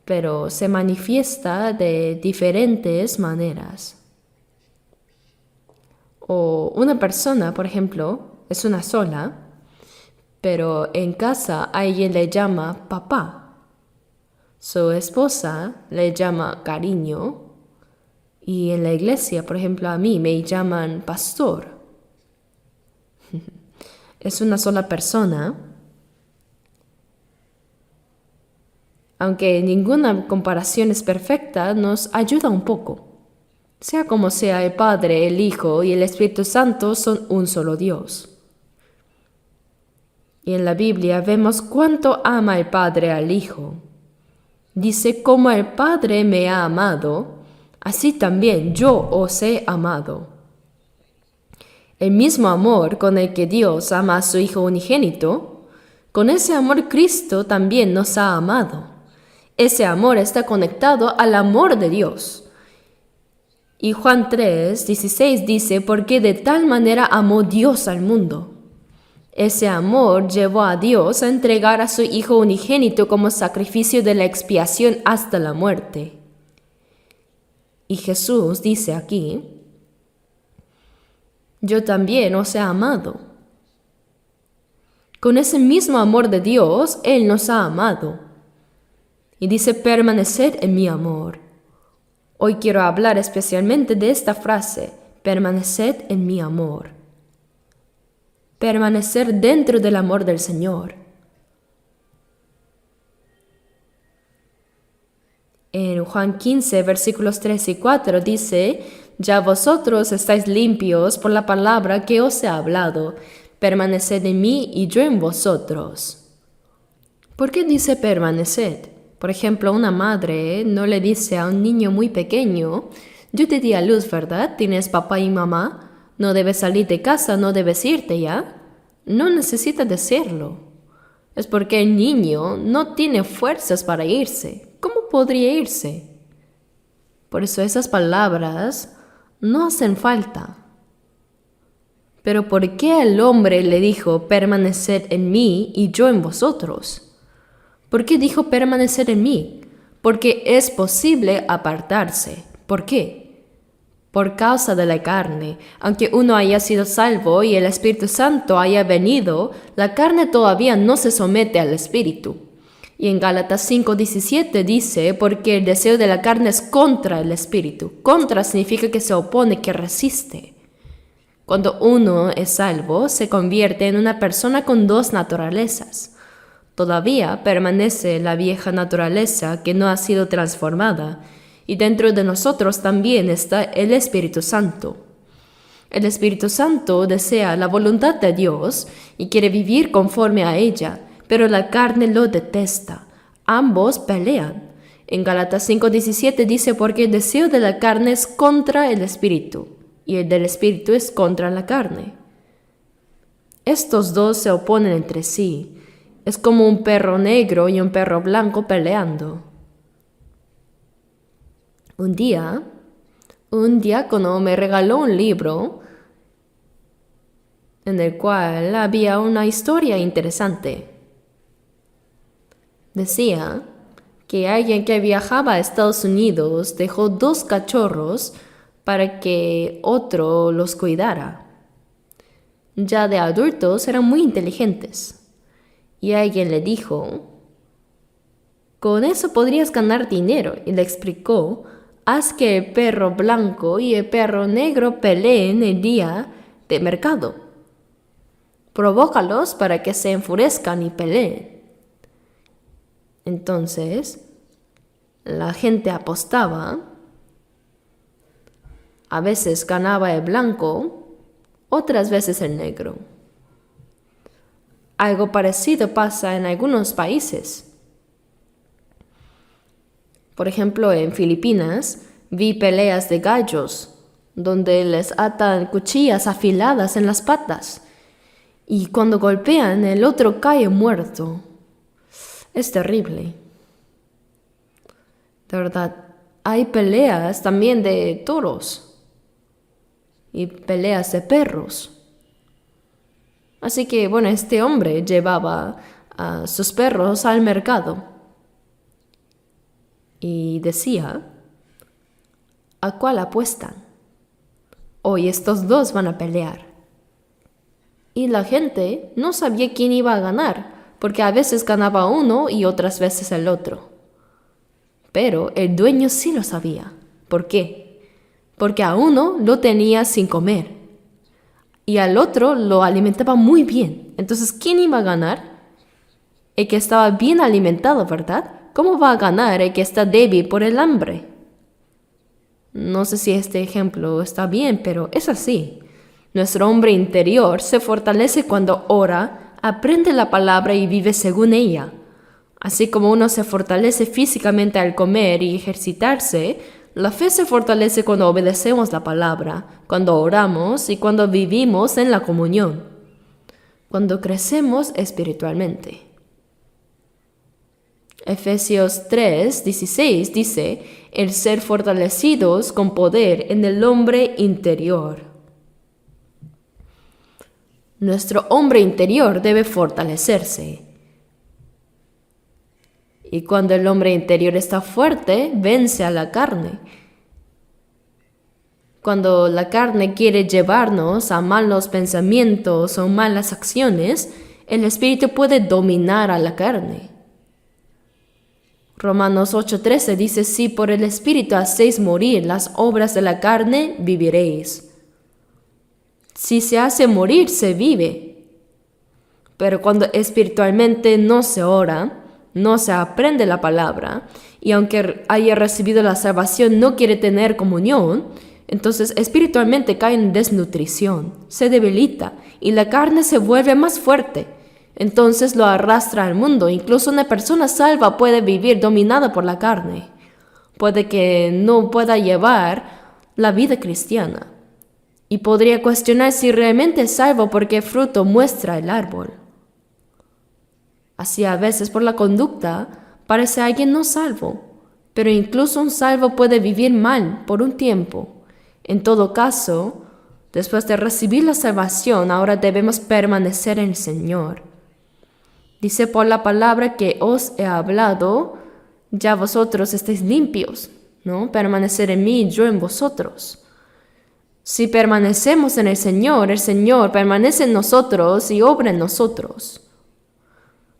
A: pero se manifiesta de diferentes maneras. O una persona, por ejemplo, es una sola, pero en casa alguien le llama papá. Su esposa le llama cariño y en la iglesia, por ejemplo, a mí me llaman pastor. Es una sola persona. Aunque ninguna comparación es perfecta, nos ayuda un poco. Sea como sea, el Padre, el Hijo y el Espíritu Santo son un solo Dios. Y en la Biblia vemos cuánto ama el Padre al Hijo. Dice, como el Padre me ha amado, así también yo os he amado. El mismo amor con el que Dios ama a su Hijo unigénito, con ese amor Cristo también nos ha amado. Ese amor está conectado al amor de Dios. Y Juan 3:16 dice, porque de tal manera amó Dios al mundo. Ese amor llevó a Dios a entregar a su Hijo unigénito como sacrificio de la expiación hasta la muerte. Y Jesús dice aquí, yo también os he amado. Con ese mismo amor de Dios, Él nos ha amado. Y dice, permaneced en mi amor. Hoy quiero hablar especialmente de esta frase, permaneced en mi amor. Permanecer dentro del amor del Señor. En Juan 15, versículos 3 y 4 dice, ya vosotros estáis limpios por la palabra que os he hablado. Permaneced en mí y yo en vosotros. ¿Por qué dice permaneced? Por ejemplo, una madre no le dice a un niño muy pequeño, yo te di a luz, ¿verdad? ¿Tienes papá y mamá? No debes salir de casa, no debes irte ya. No necesita decirlo. Es porque el niño no tiene fuerzas para irse. ¿Cómo podría irse? Por eso esas palabras no hacen falta. Pero ¿por qué el hombre le dijo permaneced en mí y yo en vosotros? ¿Por qué dijo permanecer en mí? Porque es posible apartarse. ¿Por qué? Por causa de la carne. Aunque uno haya sido salvo y el Espíritu Santo haya venido, la carne todavía no se somete al Espíritu. Y en Gálatas 5:17 dice, porque el deseo de la carne es contra el Espíritu. Contra significa que se opone, que resiste. Cuando uno es salvo, se convierte en una persona con dos naturalezas. Todavía permanece la vieja naturaleza que no ha sido transformada, y dentro de nosotros también está el Espíritu Santo. El Espíritu Santo desea la voluntad de Dios y quiere vivir conforme a ella, pero la carne lo detesta. Ambos pelean. En Gálatas 5:17 dice, porque el deseo de la carne es contra el Espíritu, y el del Espíritu es contra la carne. Estos dos se oponen entre sí. Es como un perro negro y un perro blanco peleando. Un día, un diácono me regaló un libro en el cual había una historia interesante. Decía que alguien que viajaba a Estados Unidos dejó 2 cachorros para que otro los cuidara. Ya de adultos eran muy inteligentes. Y alguien le dijo, con eso podrías ganar dinero. Y le explicó, haz que el perro blanco y el perro negro peleen el día de mercado. Provócalos para que se enfurezcan y peleen. Entonces, la gente apostaba. A veces ganaba el blanco, otras veces el negro. Algo parecido pasa en algunos países. Por ejemplo, en Filipinas vi peleas de gallos, donde les atan cuchillas afiladas en las patas, y cuando golpean el otro cae muerto. Es terrible. De verdad, hay peleas también de toros y peleas de perros. Así que, bueno, este hombre llevaba a sus perros al mercado y decía, ¿a cuál apuestan? Hoy estos dos van a pelear. Y la gente no sabía quién iba a ganar, porque a veces ganaba uno y otras veces el otro. Pero el dueño sí lo sabía. ¿Por qué? Porque a uno lo tenía sin comer y al otro lo alimentaba muy bien. Entonces, ¿quién iba a ganar? El que estaba bien alimentado, ¿verdad? ¿Cómo va a ganar el que está débil por el hambre? No sé si este ejemplo está bien, pero es así. Nuestro hombre interior se fortalece cuando ora, aprende la palabra y vive según ella. Así como uno se fortalece físicamente al comer y ejercitarse, la fe se fortalece cuando obedecemos la palabra, cuando oramos y cuando vivimos en la comunión, cuando crecemos espiritualmente. Efesios 3:16 dice, el ser fortalecidos con poder en el hombre interior. Nuestro hombre interior debe fortalecerse. Y cuando el hombre interior está fuerte, vence a la carne. Cuando la carne quiere llevarnos a malos pensamientos o malas acciones, el espíritu puede dominar a la carne. Romanos 8:13 dice, si por el espíritu hacéis morir las obras de la carne, viviréis. Si se hace morir, se vive. Pero cuando espiritualmente no se ora, no se aprende la palabra, y aunque haya recibido la salvación no quiere tener comunión, entonces espiritualmente cae en desnutrición, se debilita y la carne se vuelve más fuerte. Entonces lo arrastra al mundo. Incluso una persona salva puede vivir dominada por la carne. Puede que no pueda llevar la vida cristiana. Y podría cuestionar si realmente es salvo porque fruto muestra el árbol. Así a veces por la conducta parece alguien no salvo, pero incluso un salvo puede vivir mal por un tiempo. En todo caso, después de recibir la salvación, ahora debemos permanecer en el Señor. Dice por la palabra que os he hablado, ya vosotros estáis limpios, ¿no? Permanecer en mí y yo en vosotros. Si permanecemos en el Señor permanece en nosotros y obra en nosotros.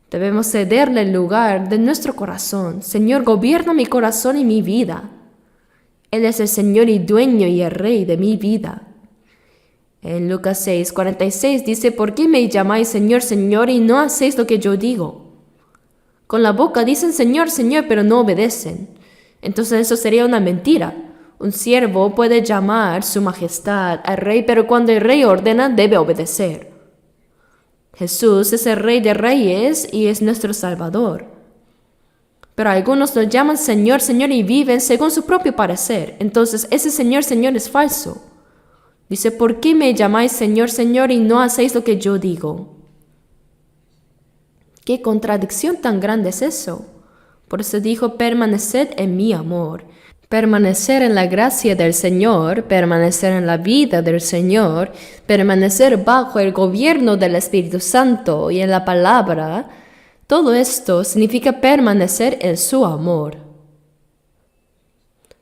A: Debemos cederle el lugar de nuestro corazón. Señor, gobierna mi corazón y mi vida. Él es el Señor y dueño y el Rey de mi vida. En Lucas 6:46 dice, ¿por qué me llamáis Señor, Señor y no hacéis lo que yo digo? Con la boca dicen Señor, Señor, pero no obedecen. Entonces eso sería una mentira. Un siervo puede llamar su majestad al rey, pero cuando el rey ordena debe obedecer. Jesús es el Rey de Reyes y es nuestro Salvador. Pero algunos lo llaman Señor, Señor y viven según su propio parecer. Entonces ese Señor, Señor es falso. Dice, ¿por qué me llamáis Señor, Señor y no hacéis lo que yo digo? ¿Qué contradicción tan grande es eso? Por eso dijo, permaneced en mi amor. Permanecer en la gracia del Señor, permanecer en la vida del Señor, permanecer bajo el gobierno del Espíritu Santo y en la palabra, todo esto significa permanecer en su amor.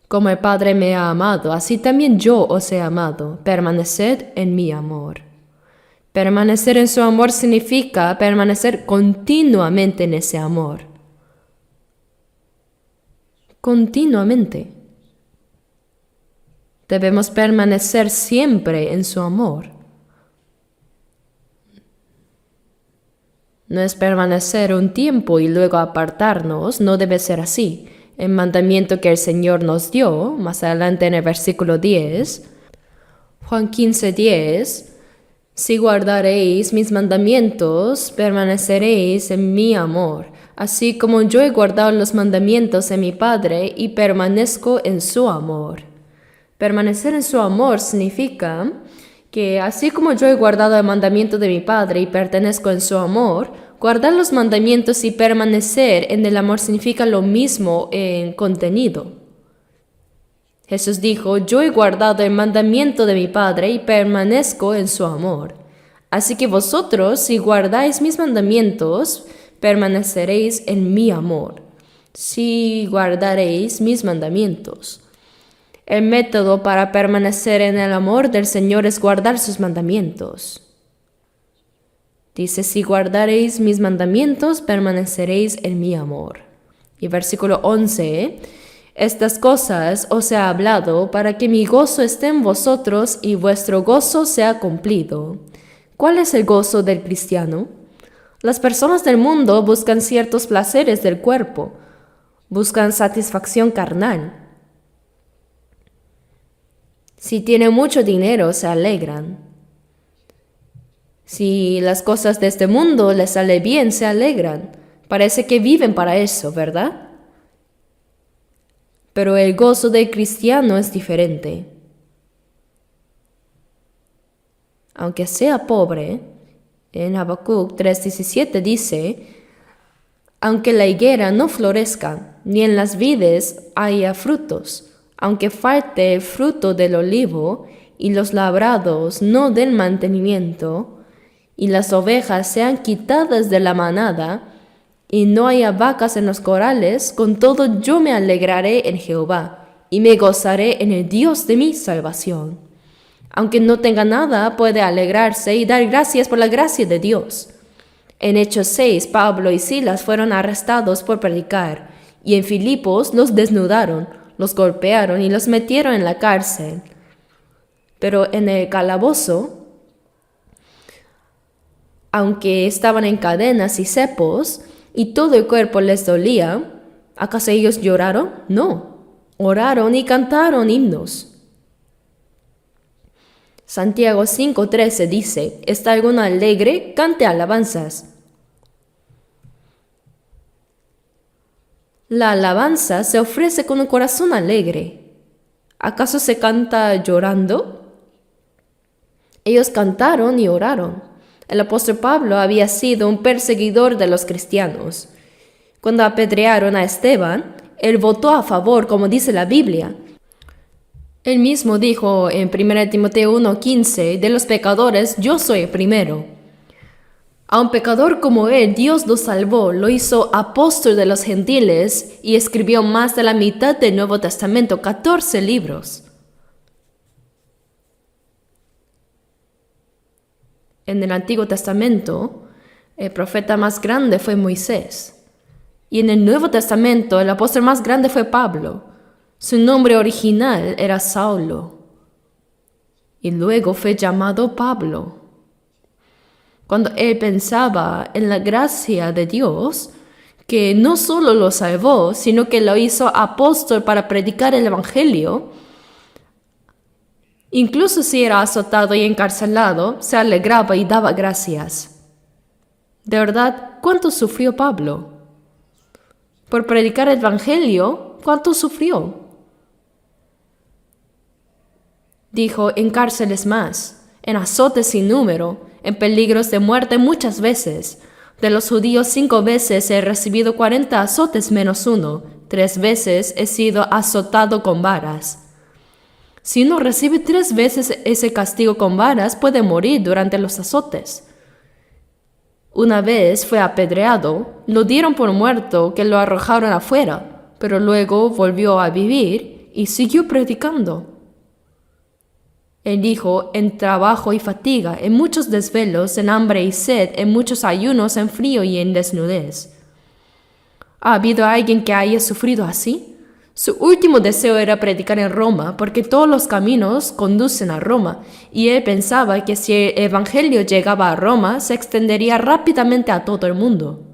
A: Como el Padre me ha amado, así también yo os he amado. Permaneced en mi amor. Permanecer en su amor significa permanecer continuamente en ese amor. Continuamente. Debemos permanecer siempre en su amor. No es permanecer un tiempo y luego apartarnos, no debe ser así. El mandamiento que el Señor nos dio, más adelante en el versículo 10, Juan 15:10, si guardaréis mis mandamientos, permaneceréis en mi amor, así como yo he guardado los mandamientos de mi Padre y permanezco en su amor. Permanecer en su amor significa que así como yo he guardado el mandamiento de mi Padre y pertenezco en su amor, guardar los mandamientos y permanecer en el amor significa lo mismo en contenido. Jesús dijo, yo he guardado el mandamiento de mi Padre y permanezco en su amor. Así que vosotros, si guardáis mis mandamientos, permaneceréis en mi amor. Si guardaréis mis mandamientos. El método para permanecer en el amor del Señor es guardar sus mandamientos. Dice, si guardaréis mis mandamientos, permaneceréis en mi amor. Y versículo 11, Estas cosas os he hablado para que mi gozo esté en vosotros y vuestro gozo sea cumplido. ¿Cuál es el gozo del cristiano? Las personas del mundo buscan ciertos placeres del cuerpo, buscan satisfacción carnal. Si tienen mucho dinero, se alegran. Si las cosas de este mundo les salen bien, se alegran. Parece que viven para eso, ¿verdad? Pero el gozo del cristiano es diferente. Aunque sea pobre, en Habacuc 3:17 dice, aunque la higuera no florezca, ni en las vides haya frutos, aunque falte el fruto del olivo, y los labrados no den mantenimiento, y las ovejas sean quitadas de la manada, y no haya vacas en los corrales, con todo yo me alegraré en Jehová, y me gozaré en el Dios de mi salvación. Aunque no tenga nada, puede alegrarse y dar gracias por la gracia de Dios. En Hechos 6, Pablo y Silas fueron arrestados por predicar, y en Filipos los desnudaron, los golpearon y los metieron en la cárcel. Pero en el calabozo, aunque estaban en cadenas y cepos, y todo el cuerpo les dolía, ¿acaso ellos lloraron? No, oraron y cantaron himnos. Santiago 5:13 dice, ¿está alguno alegre? Cante alabanzas. La alabanza se ofrece con un corazón alegre. ¿Acaso se canta llorando? Ellos cantaron y oraron. El apóstol Pablo había sido un perseguidor de los cristianos. Cuando apedrearon a Esteban, él votó a favor, como dice la Biblia. Él mismo dijo en 1 Timoteo 1:15, de los pecadores yo soy el primero. A un pecador como él, Dios lo salvó, lo hizo apóstol de los gentiles y escribió más de la mitad del Nuevo Testamento, 14 libros. En el Antiguo Testamento, el profeta más grande fue Moisés. Y en el Nuevo Testamento, el apóstol más grande fue Pablo. Su nombre original era Saulo. Y luego fue llamado Pablo. Cuando él pensaba en la gracia de Dios, que no solo lo salvó, sino que lo hizo apóstol para predicar el Evangelio, incluso si era azotado y encarcelado, se alegraba y daba gracias. De verdad, ¿cuánto sufrió Pablo? Por predicar el Evangelio, ¿cuánto sufrió? Dijo, en cárceles más, en azotes sin número, en peligros de muerte muchas veces. De los judíos 5 veces he recibido 40 azotes menos 1, 3 veces he sido azotado con varas. Si uno recibe 3 veces ese castigo con varas, puede morir durante los azotes. Una vez fue apedreado, lo dieron por muerto, que lo arrojaron afuera, pero luego volvió a vivir y siguió predicando. Él dijo, en trabajo y fatiga, en muchos desvelos, en hambre y sed, en muchos ayunos, en frío y en desnudez. ¿Ha habido alguien que haya sufrido así? Su último deseo era predicar en Roma, porque todos los caminos conducen a Roma, y él pensaba que si el evangelio llegaba a Roma, se extendería rápidamente a todo el mundo.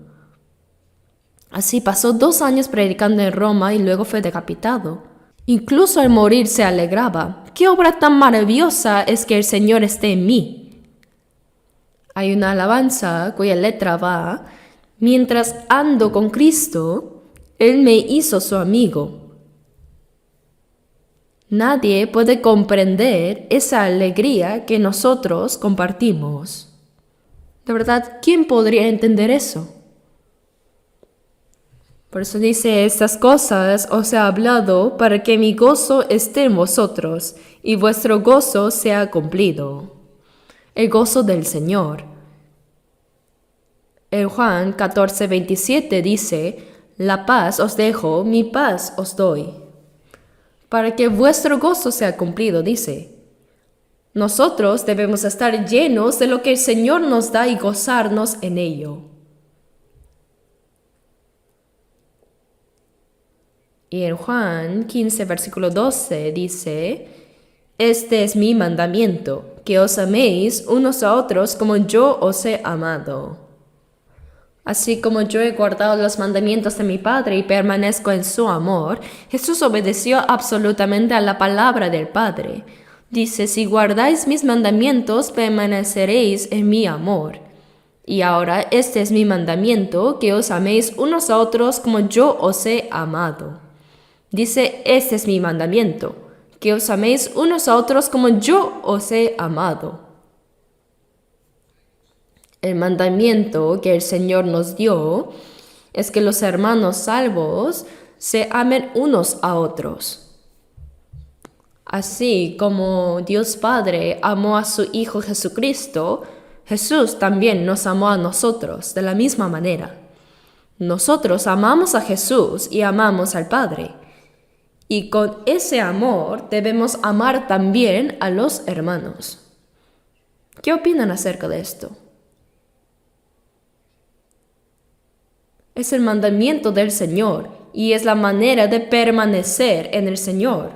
A: Así pasó 2 años predicando en Roma y luego fue decapitado. Incluso al morir se alegraba. ¡Qué obra tan maravillosa es que el Señor esté en mí! Hay una alabanza cuya letra va, mientras ando con Cristo, Él me hizo su amigo. Nadie puede comprender esa alegría que nosotros compartimos. De verdad, ¿quién podría entender eso? Por eso dice, estas cosas os he hablado para que mi gozo esté en vosotros y vuestro gozo sea cumplido. El gozo del Señor. En Juan 14:27 dice, la paz os dejo, mi paz os doy. Para que vuestro gozo sea cumplido, dice. Nosotros debemos estar llenos de lo que el Señor nos da y gozarnos en ello. Y en Juan 15, versículo 12 dice, este es mi mandamiento, que os améis unos a otros como yo os he amado. Así como yo he guardado los mandamientos de mi Padre y permanezco en su amor, Jesús obedeció absolutamente a la palabra del Padre. Dice, si guardáis mis mandamientos, permaneceréis en mi amor. Y ahora este es mi mandamiento, que os améis unos a otros como yo os he amado. Dice, este es mi mandamiento, que os améis unos a otros como yo os he amado. El mandamiento que el Señor nos dio es que los hermanos salvos se amen unos a otros. Así como Dios Padre amó a su Hijo Jesucristo, Jesús también nos amó a nosotros de la misma manera. Nosotros amamos a Jesús y amamos al Padre. Y con ese amor debemos amar también a los hermanos. ¿Qué opinan acerca de esto? Es el mandamiento del Señor y es la manera de permanecer en el Señor.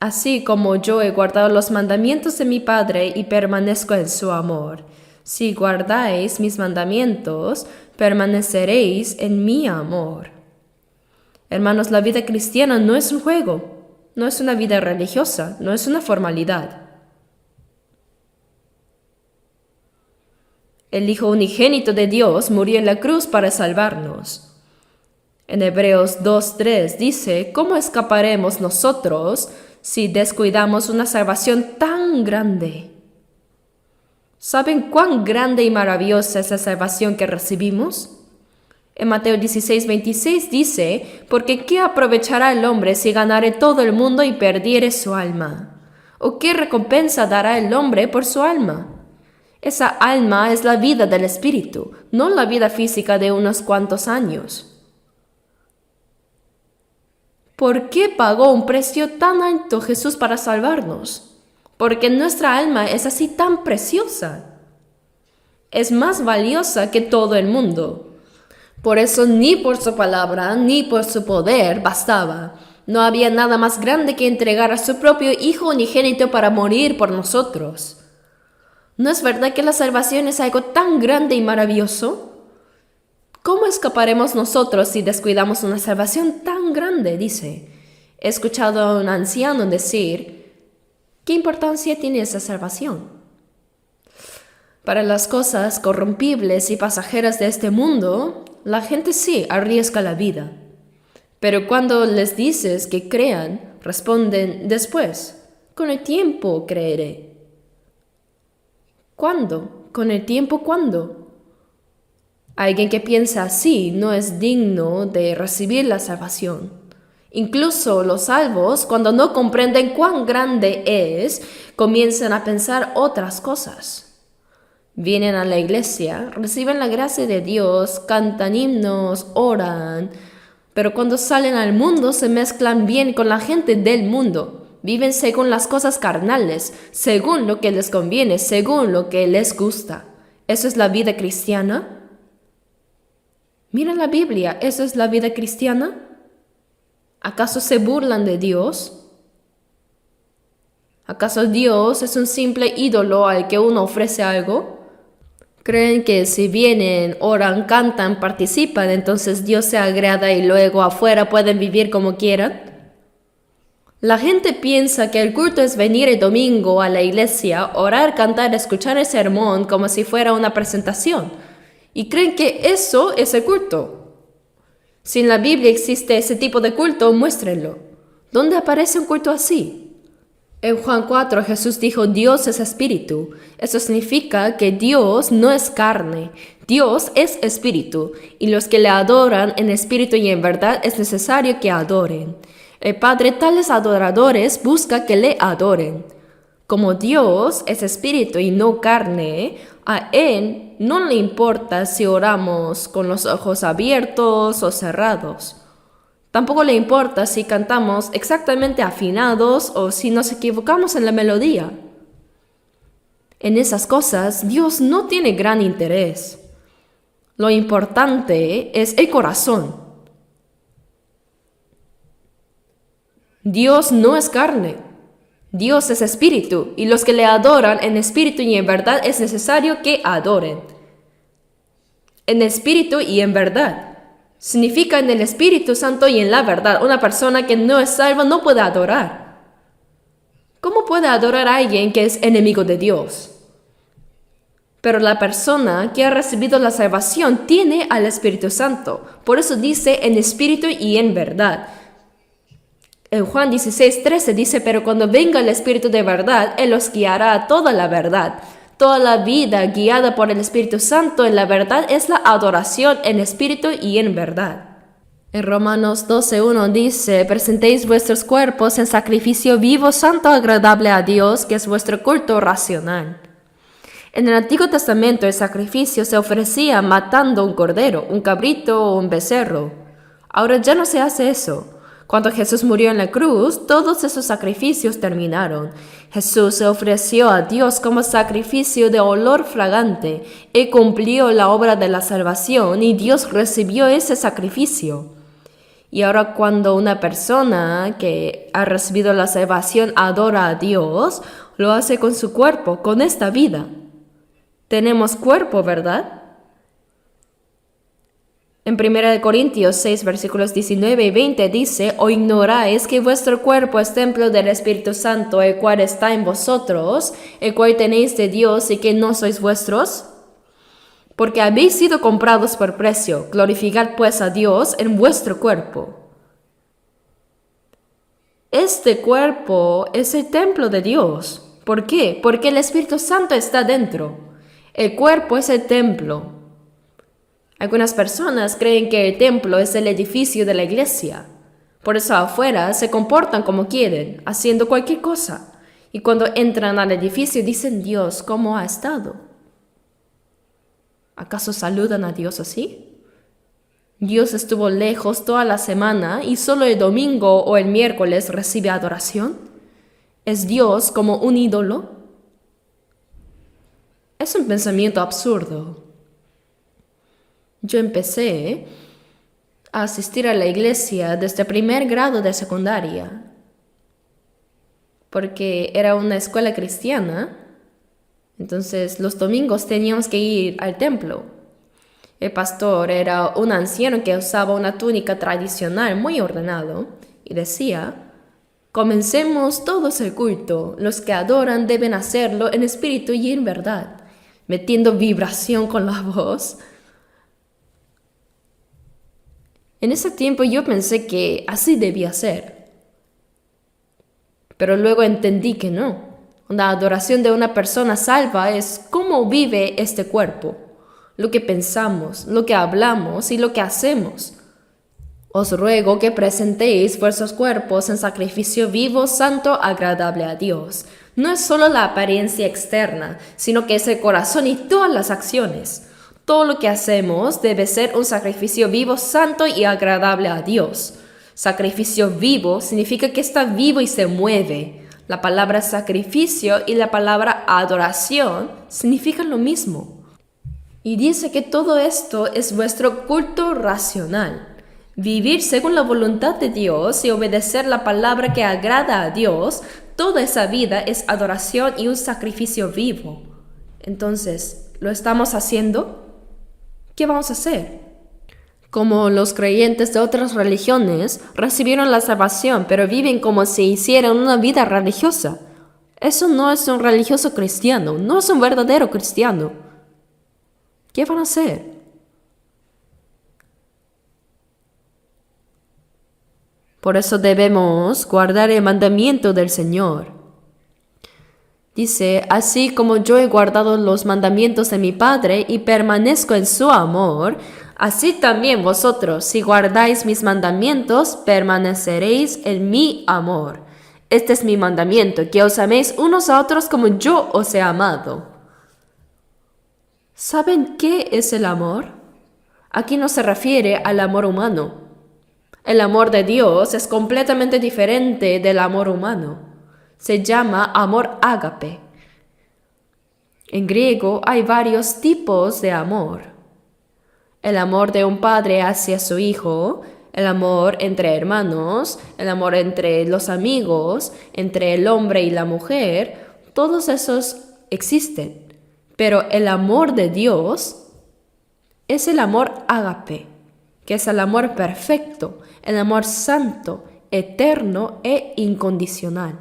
A: Así como yo he guardado los mandamientos de mi Padre y permanezco en su amor, si guardáis mis mandamientos, permaneceréis en mi amor. Hermanos, la vida cristiana no es un juego, no es una vida religiosa, no es una formalidad. El Hijo unigénito de Dios murió en la cruz para salvarnos. En Hebreos 2:3 dice, ¿cómo escaparemos nosotros si descuidamos una salvación tan grande? ¿Saben cuán grande y maravillosa es la salvación que recibimos? En Mateo 16:26 dice, porque ¿qué aprovechará el hombre si ganare todo el mundo y perdiere su alma? ¿O qué recompensa dará el hombre por su alma? Esa alma es la vida del espíritu, no la vida física de unos cuantos años. ¿Por qué pagó un precio tan alto Jesús para salvarnos? Porque nuestra alma es así tan preciosa. Es más valiosa que todo el mundo. Por eso ni por su palabra ni por su poder bastaba. No había nada más grande que entregar a su propio Hijo unigénito para morir por nosotros. ¿No es verdad que la salvación es algo tan grande y maravilloso? ¿Cómo escaparemos nosotros si descuidamos una salvación tan grande? Dice. He escuchado a un anciano decir, ¿qué importancia tiene esa salvación? Para las cosas corrompibles y pasajeras de este mundo, la gente sí arriesga la vida. Pero cuando les dices que crean, responden después, con el tiempo creeré. ¿Cuándo? ¿Con el tiempo cuándo? Alguien que piensa así no es digno de recibir la salvación. Incluso los salvos, cuando no comprenden cuán grande es, comienzan a pensar otras cosas. Vienen a la iglesia, reciben la gracia de Dios, cantan himnos, oran, pero cuando salen al mundo se mezclan bien con la gente del mundo. Viven según las cosas carnales, según lo que les conviene, según lo que les gusta. ¿Eso es la vida cristiana? Mira la Biblia, ¿eso es la vida cristiana? ¿Acaso se burlan de Dios? ¿Acaso Dios es un simple ídolo al que uno ofrece algo? ¿Creen que si vienen, oran, cantan, participan, entonces Dios se agrada y luego afuera pueden vivir como quieran? La gente piensa que el culto es venir el domingo a la iglesia, orar, cantar, escuchar el sermón como si fuera una presentación. Y creen que eso es el culto. Si en la Biblia existe ese tipo de culto, muéstrenlo. ¿Dónde aparece un culto así? En Juan 4 Jesús dijo, Dios es espíritu. Eso significa que Dios no es carne. Dios es espíritu. Y los que le adoran en espíritu y en verdad es necesario que adoren. El Padre tales adoradores busca que le adoren. Como Dios es espíritu y no carne, a Él no le importa si oramos con los ojos abiertos o cerrados. Tampoco le importa si cantamos exactamente afinados o si nos equivocamos en la melodía. En esas cosas Dios no tiene gran interés. Lo importante es el corazón. Dios no es carne. Dios es espíritu, y los que le adoran en espíritu y en verdad es necesario que adoren. En espíritu y en verdad. Significa en el Espíritu Santo y en la verdad. Una persona que no es salva no puede adorar. ¿Cómo puede adorar a alguien que es enemigo de Dios? Pero la persona que ha recibido la salvación tiene al Espíritu Santo. Por eso dice en espíritu y en verdad. En Juan 16:13 dice, pero cuando venga el Espíritu de verdad, Él os guiará a toda la verdad. Toda la vida guiada por el Espíritu Santo en la verdad es la adoración en espíritu y en verdad. En Romanos 12:1 dice, presentéis vuestros cuerpos en sacrificio vivo, santo, agradable a Dios, que es vuestro culto racional. En el Antiguo Testamento el sacrificio se ofrecía matando un cordero, un cabrito o un becerro. Ahora ya no se hace eso. Cuando Jesús murió en la cruz, todos esos sacrificios terminaron. Jesús se ofreció a Dios como sacrificio de olor fragante y cumplió la obra de la salvación, y Dios recibió ese sacrificio. Y ahora cuando una persona que ha recibido la salvación adora a Dios, lo hace con su cuerpo, con esta vida. Tenemos cuerpo, ¿verdad? En 1 Corintios 6, versículos 19 y 20 dice, ¿o ignoráis que vuestro cuerpo es templo del Espíritu Santo, el cual está en vosotros, el cual tenéis de Dios y que no sois vuestros? Porque habéis sido comprados por precio, glorificad pues a Dios en vuestro cuerpo. Este cuerpo es el templo de Dios. ¿Por qué? Porque el Espíritu Santo está dentro. El cuerpo es el templo. Algunas personas creen que el templo es el edificio de la iglesia. Por eso afuera se comportan como quieren, haciendo cualquier cosa. Y cuando entran al edificio dicen, Dios, ¿cómo ha estado? ¿Acaso saludan a Dios así? Dios estuvo lejos toda la semana y solo el domingo o el miércoles recibe adoración. ¿Es Dios como un ídolo? Es un pensamiento absurdo. Yo empecé a asistir a la iglesia desde primer grado de secundaria, porque era una escuela cristiana, entonces los domingos teníamos que ir al templo. El pastor era un anciano que usaba una túnica tradicional muy ordenado y decía, comencemos todos el culto, los que adoran deben hacerlo en espíritu y en verdad, metiendo vibración con la voz. En ese tiempo yo pensé que así debía ser, pero luego entendí que no. La adoración de una persona salva es cómo vive este cuerpo, lo que pensamos, lo que hablamos y lo que hacemos. Os ruego que presentéis vuestros cuerpos en sacrificio vivo, santo, agradable a Dios. No es solo la apariencia externa, sino que es el corazón y todas las acciones. Todo lo que hacemos debe ser un sacrificio vivo, santo y agradable a Dios. Sacrificio vivo significa que está vivo y se mueve. La palabra sacrificio y la palabra adoración significan lo mismo. Y dice que todo esto es vuestro culto racional. Vivir según la voluntad de Dios y obedecer la palabra que agrada a Dios, toda esa vida es adoración y un sacrificio vivo. Entonces, ¿lo estamos haciendo? ¿Qué vamos a hacer? Como los creyentes de otras religiones recibieron la salvación, pero viven como si hicieran una vida religiosa. Eso no es un religioso cristiano, no es un verdadero cristiano. ¿Qué van a hacer? Por eso debemos guardar el mandamiento del Señor. Dice, así como yo he guardado los mandamientos de mi Padre y permanezco en su amor, así también vosotros, si guardáis mis mandamientos, permaneceréis en mi amor. Este es mi mandamiento, que os améis unos a otros como yo os he amado. ¿Saben qué es el amor? Aquí no se refiere al amor humano. El amor de Dios es completamente diferente del amor humano. Se llama amor ágape. En griego hay varios tipos de amor. El amor de un padre hacia su hijo, el amor entre hermanos, el amor entre los amigos, entre el hombre y la mujer, todos esos existen. Pero el amor de Dios es el amor ágape, que es el amor perfecto, el amor santo, eterno e incondicional.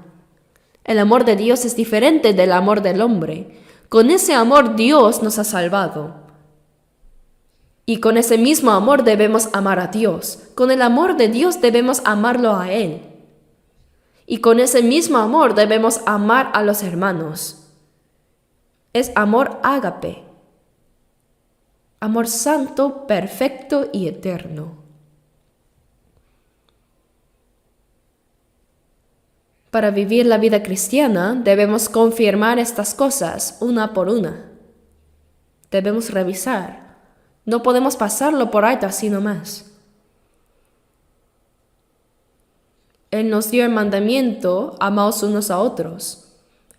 A: El amor de Dios es diferente del amor del hombre. Con ese amor Dios nos ha salvado. Y con ese mismo amor debemos amar a Dios. Con el amor de Dios debemos amarlo a Él. Y con ese mismo amor debemos amar a los hermanos. Es amor ágape. Amor santo, perfecto y eterno. Para vivir la vida cristiana debemos confirmar estas cosas una por una. Debemos revisar. No podemos pasarlo por alto así nomás. Él nos dio el mandamiento, amaos unos a otros.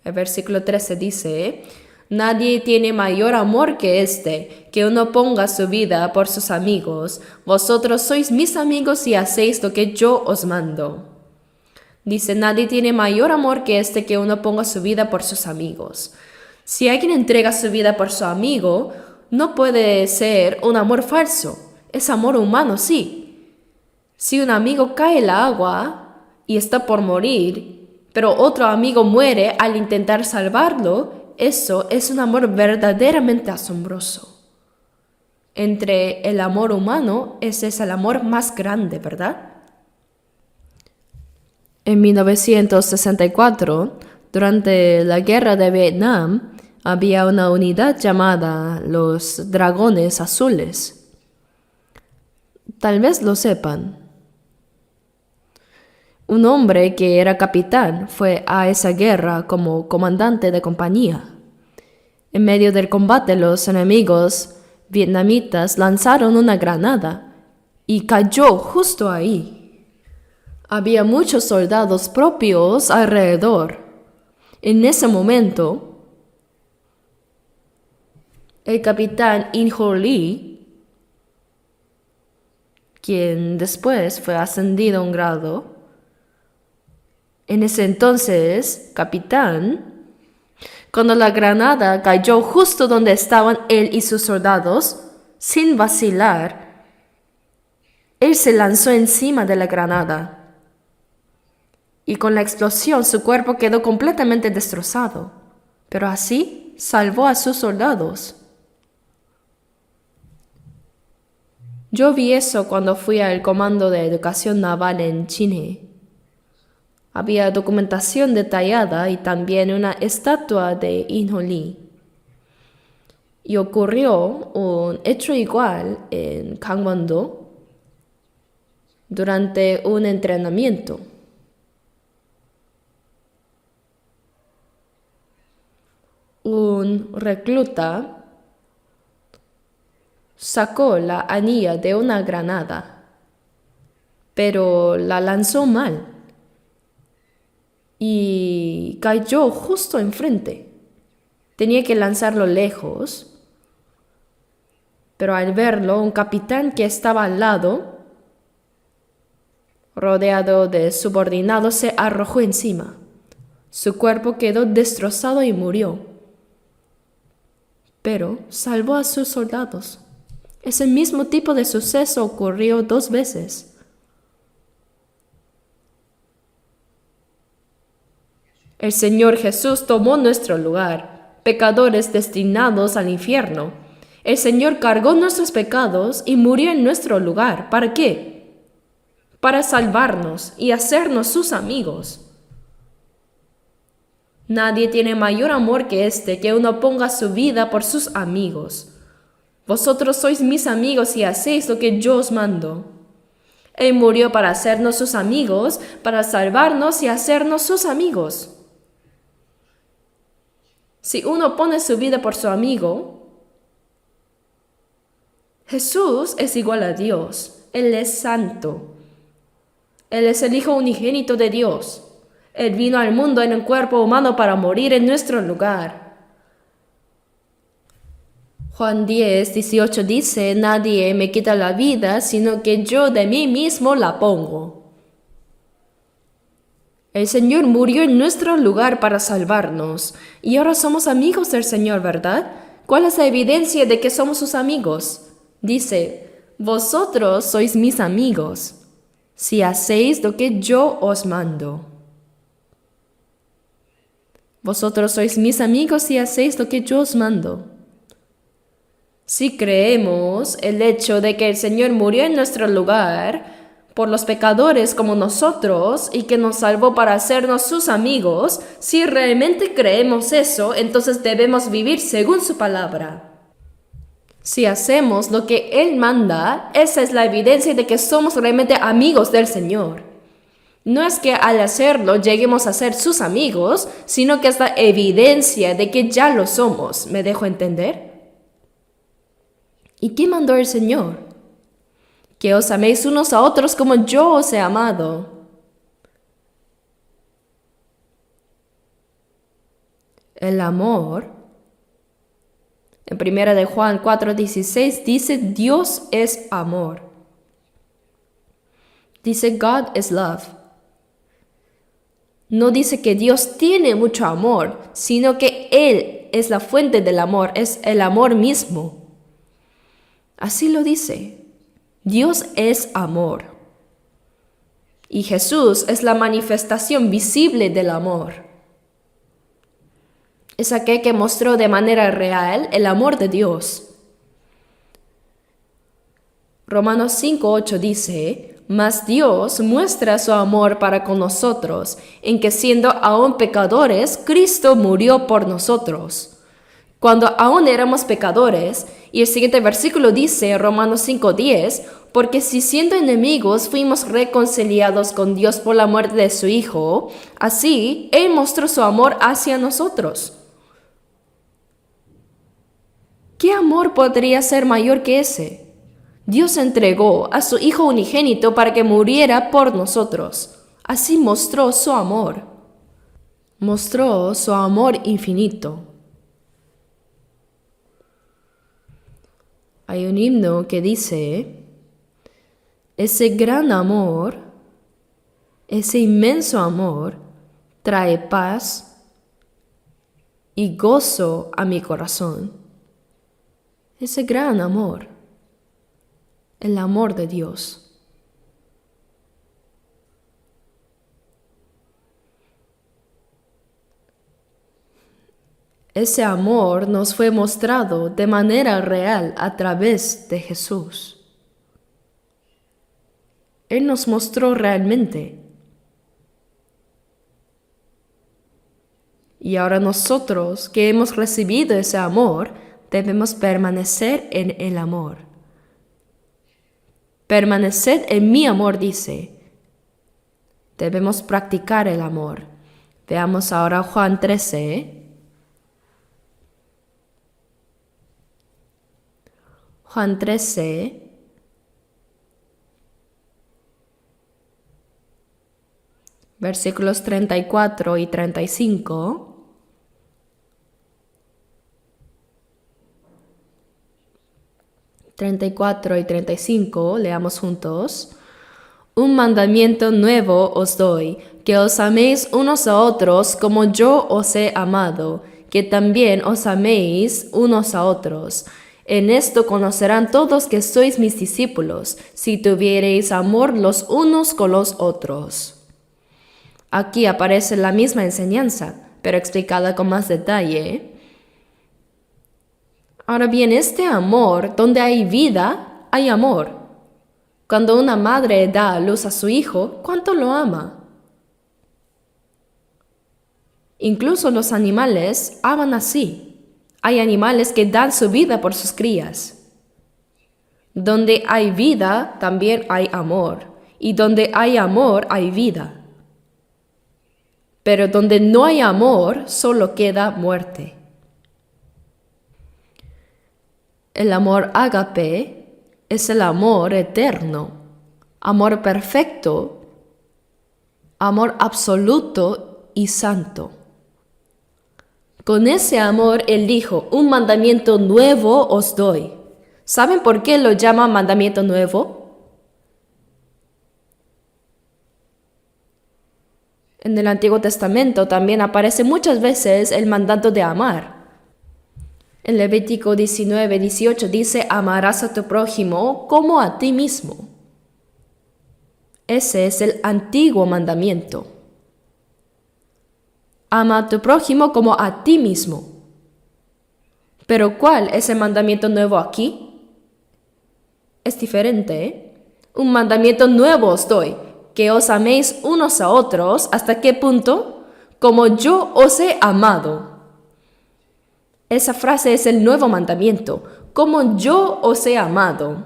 A: El versículo 13 dice, nadie tiene mayor amor que este, que uno ponga su vida por sus amigos. Vosotros sois mis amigos y hacéis lo que yo os mando. Dice, nadie tiene mayor amor que este, que uno ponga su vida por sus amigos. Si alguien entrega su vida por su amigo, no puede ser un amor falso. Es amor humano, sí. Si un amigo cae en la agua y está por morir, pero otro amigo muere al intentar salvarlo, eso es un amor verdaderamente asombroso. Entre el amor humano, ese es el amor más grande, ¿verdad? En 1964, durante la guerra de Vietnam, había una unidad llamada los Dragones Azules. Tal vez lo sepan. Un hombre que era capitán fue a esa guerra como comandante de compañía. En medio del combate, los enemigos vietnamitas lanzaron una granada y cayó justo ahí. Había muchos soldados propios alrededor. En ese momento, el capitán In Ho Lee, quien después fue ascendido a un grado, en ese entonces, capitán, cuando la granada cayó justo donde estaban él y sus soldados, sin vacilar, él se lanzó encima de la granada. Y con la explosión su cuerpo quedó completamente destrozado, pero así salvó a sus soldados. Yo vi eso cuando fui al Comando de Educación Naval en Chile. Había documentación detallada y también una estatua de In Ho Lee. Y ocurrió un hecho igual en Gangwon-do durante un entrenamiento. Un recluta sacó la anilla de una granada, pero la lanzó mal y cayó justo enfrente. Tenía que lanzarlo lejos, pero al verlo, un capitán que estaba al lado, rodeado de subordinados, se arrojó encima. Su cuerpo quedó destrozado y murió. Pero salvó a sus soldados. Ese mismo tipo de suceso ocurrió 2 veces. El Señor Jesús tomó nuestro lugar, pecadores destinados al infierno. El Señor cargó nuestros pecados y murió en nuestro lugar. ¿Para qué? Para salvarnos y hacernos sus amigos. Nadie tiene mayor amor que este, que uno ponga su vida por sus amigos. Vosotros sois mis amigos y hacéis lo que yo os mando. Él murió para hacernos sus amigos, para salvarnos y hacernos sus amigos. Si uno pone su vida por su amigo, Jesús es igual a Dios. Él es santo. Él es el Hijo unigénito de Dios. Él vino al mundo en un cuerpo humano para morir en nuestro lugar. Juan 10:18 dice, nadie me quita la vida, sino que yo de mí mismo la pongo. El Señor murió en nuestro lugar para salvarnos, y ahora somos amigos del Señor, ¿verdad? ¿Cuál es la evidencia de que somos sus amigos? Dice, vosotros sois mis amigos, si hacéis lo que yo os mando. Vosotros sois mis amigos si hacéis lo que yo os mando. Si creemos el hecho de que el Señor murió en nuestro lugar por los pecadores como nosotros y que nos salvó para hacernos sus amigos, si realmente creemos eso, entonces debemos vivir según su palabra. Si hacemos lo que Él manda, esa es la evidencia de que somos realmente amigos del Señor. No es que al hacerlo lleguemos a ser sus amigos, sino que es la evidencia de que ya lo somos. ¿Me dejo entender? ¿Y qué mandó el Señor? Que os améis unos a otros como yo os he amado. El amor, en 1 de Juan 4:16 dice, Dios es amor. Dice, God is love. No dice que Dios tiene mucho amor, sino que Él es la fuente del amor, es el amor mismo. Así lo dice. Dios es amor. Y Jesús es la manifestación visible del amor. Es aquel que mostró de manera real el amor de Dios. Romanos 5:8 dice, mas Dios muestra su amor para con nosotros, en que siendo aún pecadores, Cristo murió por nosotros. Cuando aún éramos pecadores, y el siguiente versículo dice, Romanos 5:10, porque si siendo enemigos fuimos reconciliados con Dios por la muerte de su Hijo, así Él mostró su amor hacia nosotros. ¿Qué amor podría ser mayor que ese? Dios entregó a su Hijo unigénito para que muriera por nosotros. Así mostró su amor. Mostró su amor infinito. Hay un himno que dice, ese gran amor, ese inmenso amor, trae paz y gozo a mi corazón. Ese gran amor. El amor de Dios. Ese amor nos fue mostrado de manera real a través de Jesús. Él nos mostró realmente. Y ahora nosotros que hemos recibido ese amor, debemos permanecer en el amor. Permaneced en mi amor, dice. Debemos practicar el amor. Veamos ahora Juan 13. Juan 13. Versículos 34 y 35. y 35, leamos juntos. Un mandamiento nuevo os doy, que os améis unos a otros como yo os he amado, que también os améis unos a otros. En esto conocerán todos que sois mis discípulos, si tuviereis amor los unos con los otros. Aquí aparece la misma enseñanza, pero explicada con más detalle. Ahora bien, este amor, donde hay vida, hay amor. Cuando una madre da a luz a su hijo, ¿cuánto lo ama? Incluso los animales aman así. Hay animales que dan su vida por sus crías. Donde hay vida, también hay amor. Y donde hay amor, hay vida. Pero donde no hay amor, solo queda muerte. El amor ágape es el amor eterno, amor perfecto, amor absoluto y santo. Con ese amor, Él dijo, un mandamiento nuevo os doy. ¿Saben por qué lo llama mandamiento nuevo? En el Antiguo Testamento también aparece muchas veces el mandato de amar. En Levítico 19:18 dice, amarás a tu prójimo como a ti mismo. Ese es el antiguo mandamiento. Ama a tu prójimo como a ti mismo. Pero ¿cuál es el mandamiento nuevo aquí? Es diferente, ¿eh? Un mandamiento nuevo os doy, que os améis unos a otros, ¿hasta qué punto? Como yo os he amado. Esa frase es el nuevo mandamiento, como yo os he amado.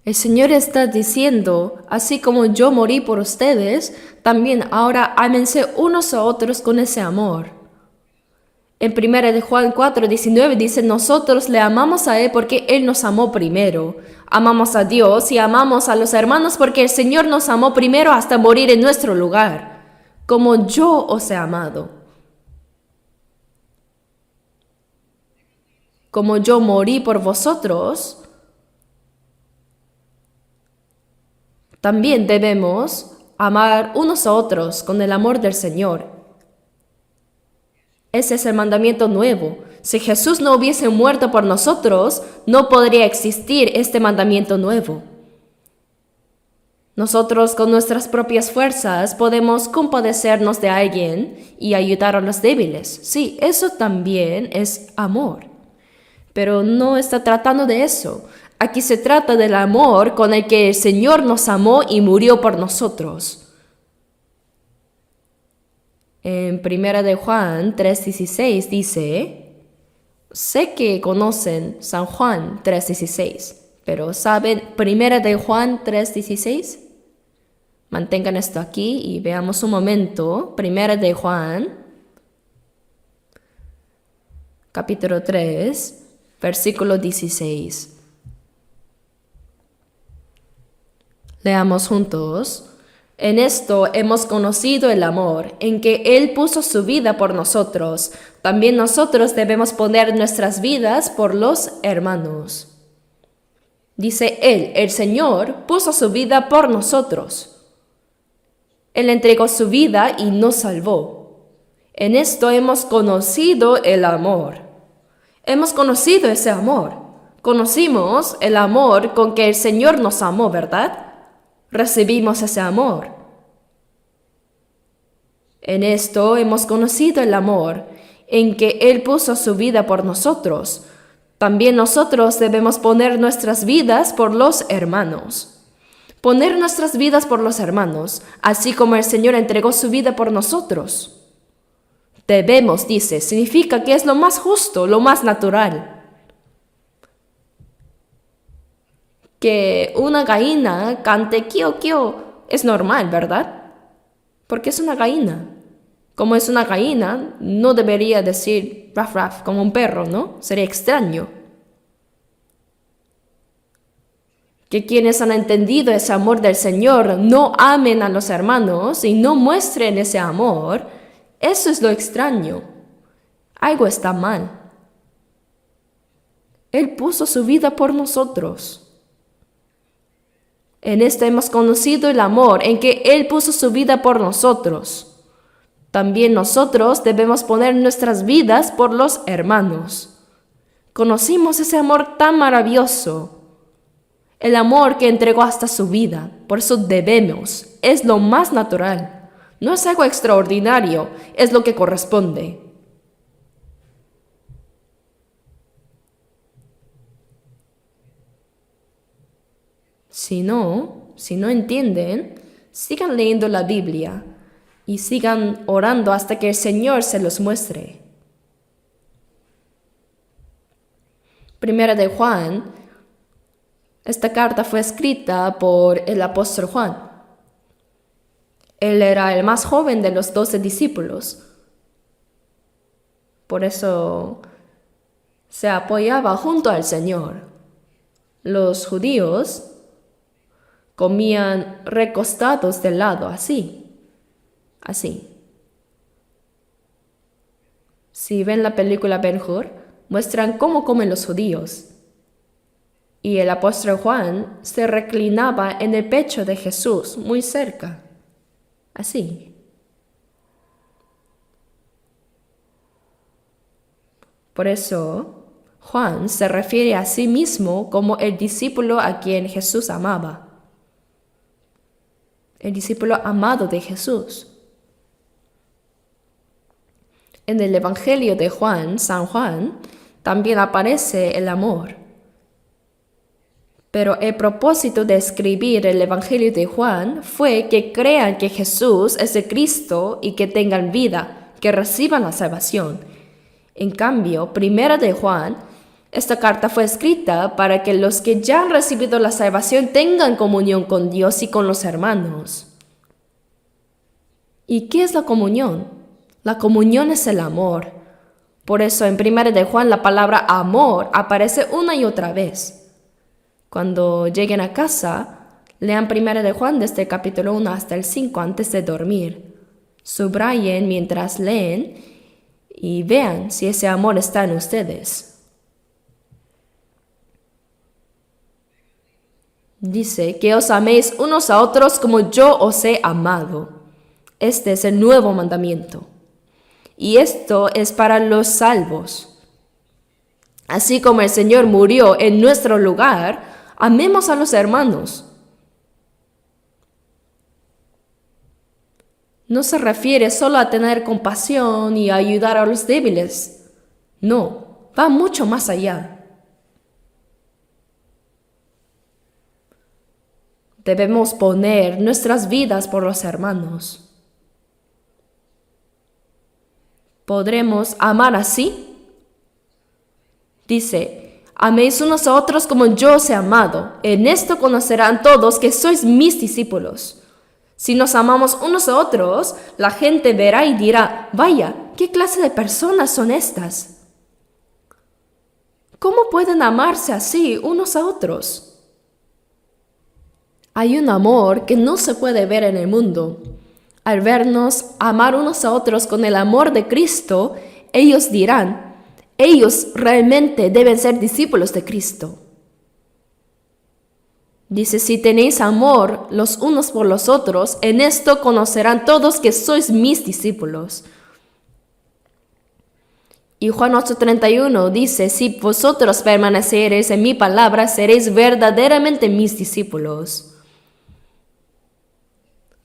A: El Señor está diciendo, así como yo morí por ustedes, también ahora ámense unos a otros con ese amor. En 1 de Juan 4:19 dice, nosotros le amamos a Él porque Él nos amó primero. Amamos a Dios y amamos a los hermanos porque el Señor nos amó primero hasta morir en nuestro lugar, como yo os he amado. Como yo morí por vosotros, también debemos amar unos a otros con el amor del Señor. Ese es el mandamiento nuevo. Si Jesús no hubiese muerto por nosotros, no podría existir este mandamiento nuevo. Nosotros con nuestras propias fuerzas podemos compadecernos de alguien y ayudar a los débiles. Sí, eso también es amor. Pero no está tratando de eso. Aquí se trata del amor con el que el Señor nos amó y murió por nosotros. En 1 de Juan 3:16 dice, sé que conocen San Juan 3:16, pero ¿saben 1 de Juan 3:16? Mantengan esto aquí y veamos un momento. 1 de Juan, capítulo 3, versículo 16. Leamos juntos. En esto hemos conocido el amor, en que Él puso su vida por nosotros. También nosotros debemos poner nuestras vidas por los hermanos. Dice Él, el Señor, puso su vida por nosotros. Él entregó su vida y nos salvó. En esto hemos conocido el amor. Hemos conocido ese amor. Conocimos el amor con que el Señor nos amó, ¿verdad? Recibimos ese amor. En esto hemos conocido el amor, en que Él puso su vida por nosotros. También nosotros debemos poner nuestras vidas por los hermanos. Poner nuestras vidas por los hermanos, así como el Señor entregó su vida por nosotros. Debemos, dice, significa que es lo más justo, lo más natural. Que una gallina cante kio kio es normal, ¿verdad? Porque es una gallina. Como es una gallina, no debería decir raf raf como un perro, ¿no? Sería extraño. Que quienes han entendido ese amor del Señor no amen a los hermanos y no muestren ese amor, eso es lo extraño. Algo está mal. Él puso su vida por nosotros. En esto hemos conocido el amor, en que Él puso su vida por nosotros. También nosotros debemos poner nuestras vidas por los hermanos. Conocimos ese amor tan maravilloso, el amor que entregó hasta su vida. Por eso debemos, es lo más natural. No es algo extraordinario, es lo que corresponde. Si no entienden, sigan leyendo la Biblia y sigan orando hasta que el Señor se los muestre. 1 de Juan, esta carta fue escrita por el apóstol Juan. Él era el más joven de los 12 discípulos. Por eso se apoyaba junto al Señor. Los judíos comían recostados de lado, así. Si ven la película Ben-Hur, muestran cómo comen los judíos. Y el apóstol Juan se reclinaba en el pecho de Jesús, muy cerca. Así. Por eso, Juan se refiere a sí mismo como el discípulo a quien Jesús amaba. El discípulo amado de Jesús. En el Evangelio de Juan, San Juan, también aparece el amor. Pero el propósito de escribir el Evangelio de Juan fue que crean que Jesús es el Cristo y que tengan vida, que reciban la salvación. En cambio, primera de Juan, esta carta fue escrita para que los que ya han recibido la salvación tengan comunión con Dios y con los hermanos. ¿Y qué es la comunión? La comunión es el amor. Por eso en primera de Juan la palabra amor aparece una y otra vez. Cuando lleguen a casa, lean primera de Juan desde el capítulo 1 hasta el 5 antes de dormir. Subrayen mientras leen y vean si ese amor está en ustedes. Dice que os améis unos a otros como yo os he amado. Este es el nuevo mandamiento. Y esto es para los salvos. Así como el Señor murió en nuestro lugar, amemos a los hermanos. No se refiere solo a tener compasión y a ayudar a los débiles. No, va mucho más allá. Debemos poner nuestras vidas por los hermanos. ¿Podremos amar así? Dice, améis unos a otros como yo os he amado. En esto conocerán todos que sois mis discípulos. Si nos amamos unos a otros, la gente verá y dirá, vaya, ¿qué clase de personas son estas? ¿Cómo pueden amarse así unos a otros? Hay un amor que no se puede ver en el mundo. Al vernos amar unos a otros con el amor de Cristo, ellos dirán, ellos realmente deben ser discípulos de Cristo. Dice, si tenéis amor los unos por los otros, en esto conocerán todos que sois mis discípulos. Y Juan 8:31 dice, si vosotros permaneceréis en mi palabra, seréis verdaderamente mis discípulos.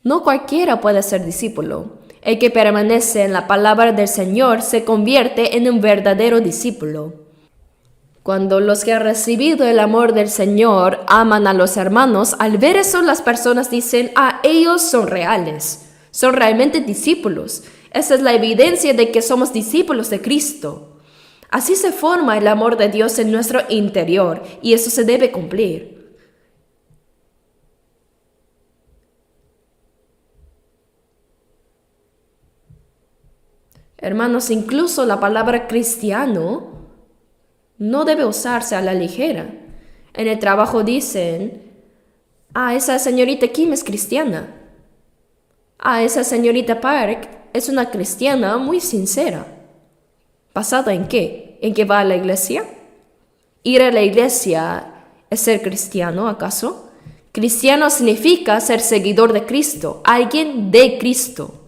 A: No cualquiera puede ser discípulo. El que permanece en la palabra del Señor se convierte en un verdadero discípulo. Cuando los que han recibido el amor del Señor aman a los hermanos, al ver eso las personas dicen, ellos son reales, son realmente discípulos. Esa es la evidencia de que somos discípulos de Cristo. Así se forma el amor de Dios en nuestro interior y eso se debe cumplir. Hermanos, incluso la palabra cristiano no debe usarse a la ligera. En el trabajo dicen, esa señorita Kim es cristiana. Esa señorita Park es una cristiana muy sincera. ¿Basada en qué? ¿En que va a la iglesia? ¿Ir a la iglesia es ser cristiano, acaso? Cristiano significa ser seguidor de Cristo, alguien de Cristo.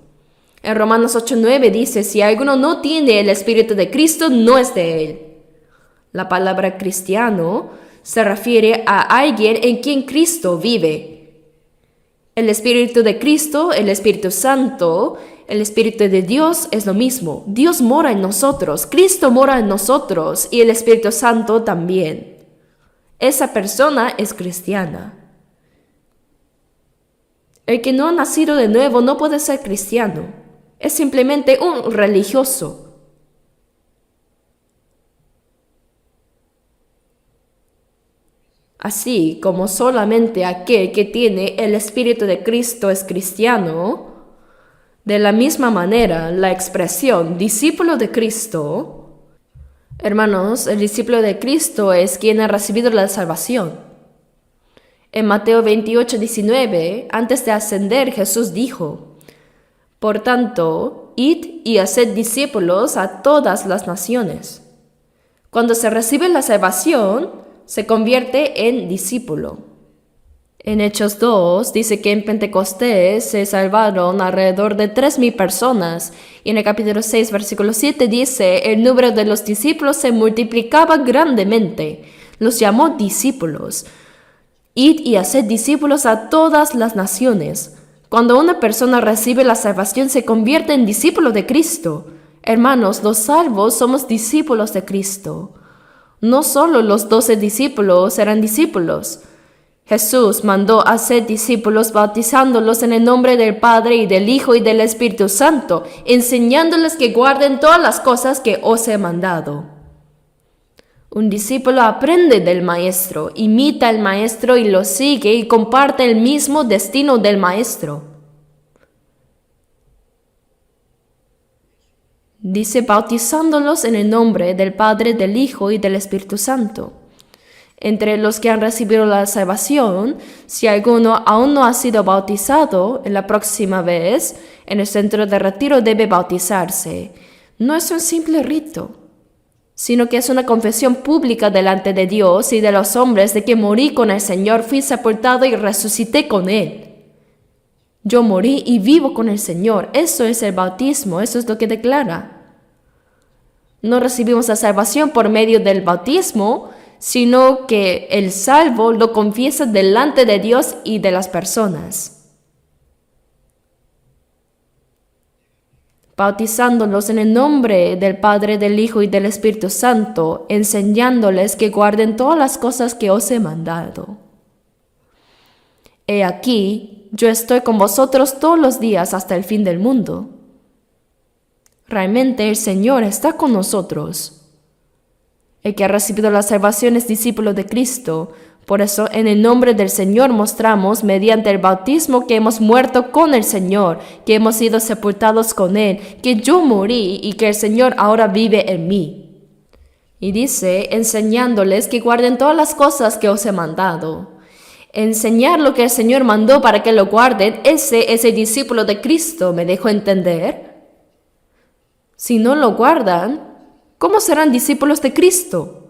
A: En Romanos 8:9 dice, si alguno no tiene el Espíritu de Cristo, no es de él. La palabra cristiano se refiere a alguien en quien Cristo vive. El Espíritu de Cristo, el Espíritu Santo, el Espíritu de Dios es lo mismo. Dios mora en nosotros, Cristo mora en nosotros y el Espíritu Santo también. Esa persona es cristiana. El que no ha nacido de nuevo no puede ser cristiano. Es simplemente un religioso. Así como solamente aquel que tiene el Espíritu de Cristo es cristiano, de la misma manera la expresión discípulo de Cristo, hermanos, el discípulo de Cristo es quien ha recibido la salvación. En Mateo 28:19, antes de ascender, Jesús dijo, por tanto, id y haced discípulos a todas las naciones. Cuando se recibe la salvación, se convierte en discípulo. En Hechos 2 dice que en Pentecostés se salvaron alrededor de 3,000 personas. Y en el capítulo 6, versículo 7 dice, el número de los discípulos se multiplicaba grandemente. Los llamó discípulos. Id y haced discípulos a todas las naciones. Cuando una persona recibe la salvación, se convierte en discípulo de Cristo. Hermanos, los salvos somos discípulos de Cristo. No solo los 12 discípulos eran discípulos. Jesús mandó hacer discípulos bautizándolos en el nombre del Padre y del Hijo y del Espíritu Santo, enseñándoles que guarden todas las cosas que os he mandado. Un discípulo aprende del Maestro, imita al Maestro y lo sigue y comparte el mismo destino del Maestro. Dice bautizándolos en el nombre del Padre, del Hijo y del Espíritu Santo. Entre los que han recibido la salvación, si alguno aún no ha sido bautizado, en la próxima vez, en el centro de retiro debe bautizarse. No es un simple rito, sino que es una confesión pública delante de Dios y de los hombres de que morí con el Señor, fui sepultado y resucité con Él. Yo morí y vivo con el Señor. Eso es el bautismo, eso es lo que declara. No recibimos la salvación por medio del bautismo, sino que el salvo lo confiesa delante de Dios y de las personas, bautizándolos en el nombre del Padre, del Hijo y del Espíritu Santo, enseñándoles que guarden todas las cosas que os he mandado. He aquí, yo estoy con vosotros todos los días hasta el fin del mundo. Realmente el Señor está con nosotros. El que ha recibido la salvación es discípulo de Cristo. Por eso, en el nombre del Señor mostramos, mediante el bautismo, que hemos muerto con el Señor, que hemos sido sepultados con Él, que yo morí y que el Señor ahora vive en mí. Y dice, enseñándoles que guarden todas las cosas que os he mandado. Enseñar lo que el Señor mandó para que lo guarden, ese es el discípulo de Cristo, ¿me dejo entender? Si no lo guardan, ¿cómo serán discípulos de Cristo?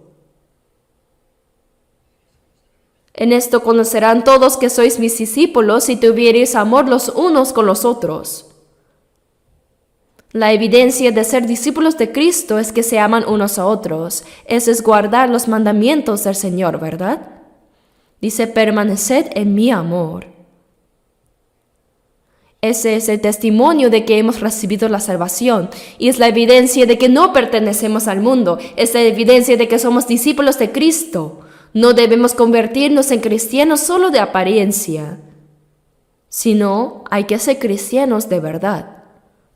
A: En esto conocerán todos que sois mis discípulos si tuviereis amor los unos con los otros. La evidencia de ser discípulos de Cristo es que se aman unos a otros. Eso es guardar los mandamientos del Señor, ¿verdad? Dice, permaneced en mi amor. Ese es el testimonio de que hemos recibido la salvación y es la evidencia de que no pertenecemos al mundo, es la evidencia de que somos discípulos de Cristo. No debemos convertirnos en cristianos solo de apariencia, sino hay que ser cristianos de verdad,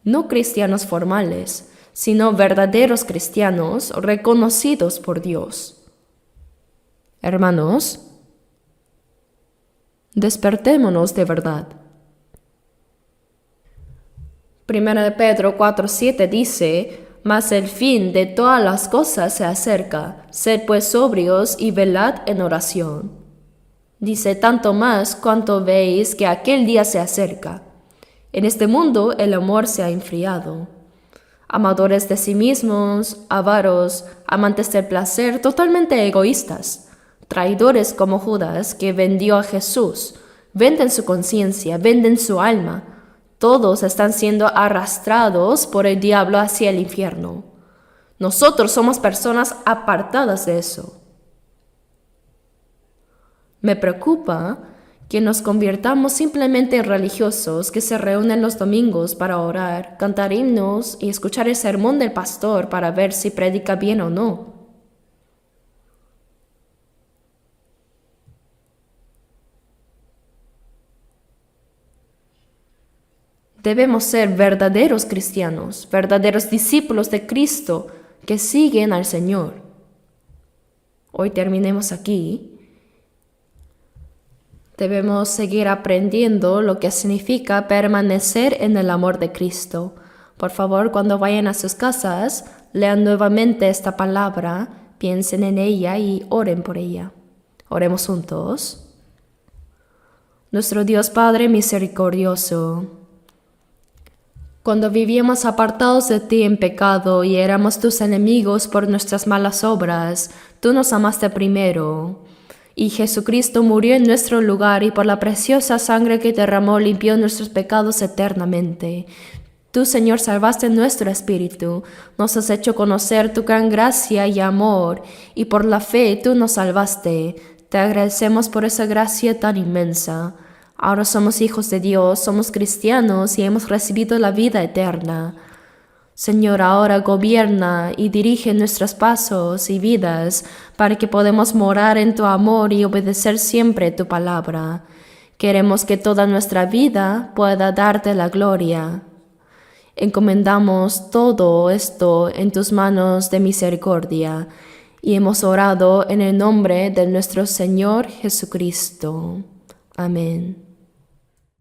A: no cristianos formales, sino verdaderos cristianos reconocidos por Dios. Hermanos, despertémonos de verdad. 1 Pedro 4:7 dice, mas el fin de todas las cosas se acerca, sed pues sobrios y velad en oración. Dice, tanto más cuanto veis que aquel día se acerca. En este mundo el amor se ha enfriado. Amadores de sí mismos, avaros, amantes del placer, totalmente egoístas, traidores como Judas que vendió a Jesús, venden su conciencia, venden su alma. Todos están siendo arrastrados por el diablo hacia el infierno. Nosotros somos personas apartadas de eso. Me preocupa que nos convirtamos simplemente en religiosos que se reúnen los domingos para orar, cantar himnos y escuchar el sermón del pastor para ver si predica bien o no. Debemos ser verdaderos cristianos, verdaderos discípulos de Cristo que siguen al Señor. Hoy terminemos aquí. Debemos seguir aprendiendo lo que significa permanecer en el amor de Cristo. Por favor, cuando vayan a sus casas, lean nuevamente esta palabra, piensen en ella y oren por ella. Oremos juntos. Nuestro Dios Padre misericordioso, Cuando vivíamos apartados de ti en pecado y éramos tus enemigos por nuestras malas obras, tú nos amaste primero. Y Jesucristo murió en nuestro lugar y por la preciosa sangre que derramó limpió nuestros pecados eternamente. Tú, Señor, salvaste nuestro espíritu, nos has hecho conocer tu gran gracia y amor, y por la fe tú nos salvaste. Te agradecemos por esa gracia tan inmensa. Ahora somos hijos de Dios, somos cristianos y hemos recibido la vida eterna. Señor, ahora gobierna y dirige nuestros pasos y vidas para que podamos morar en tu amor y obedecer siempre tu palabra. Queremos que toda nuestra vida pueda darte la gloria. Encomendamos todo esto en tus manos de misericordia y hemos orado en el nombre de nuestro Señor Jesucristo. Amén.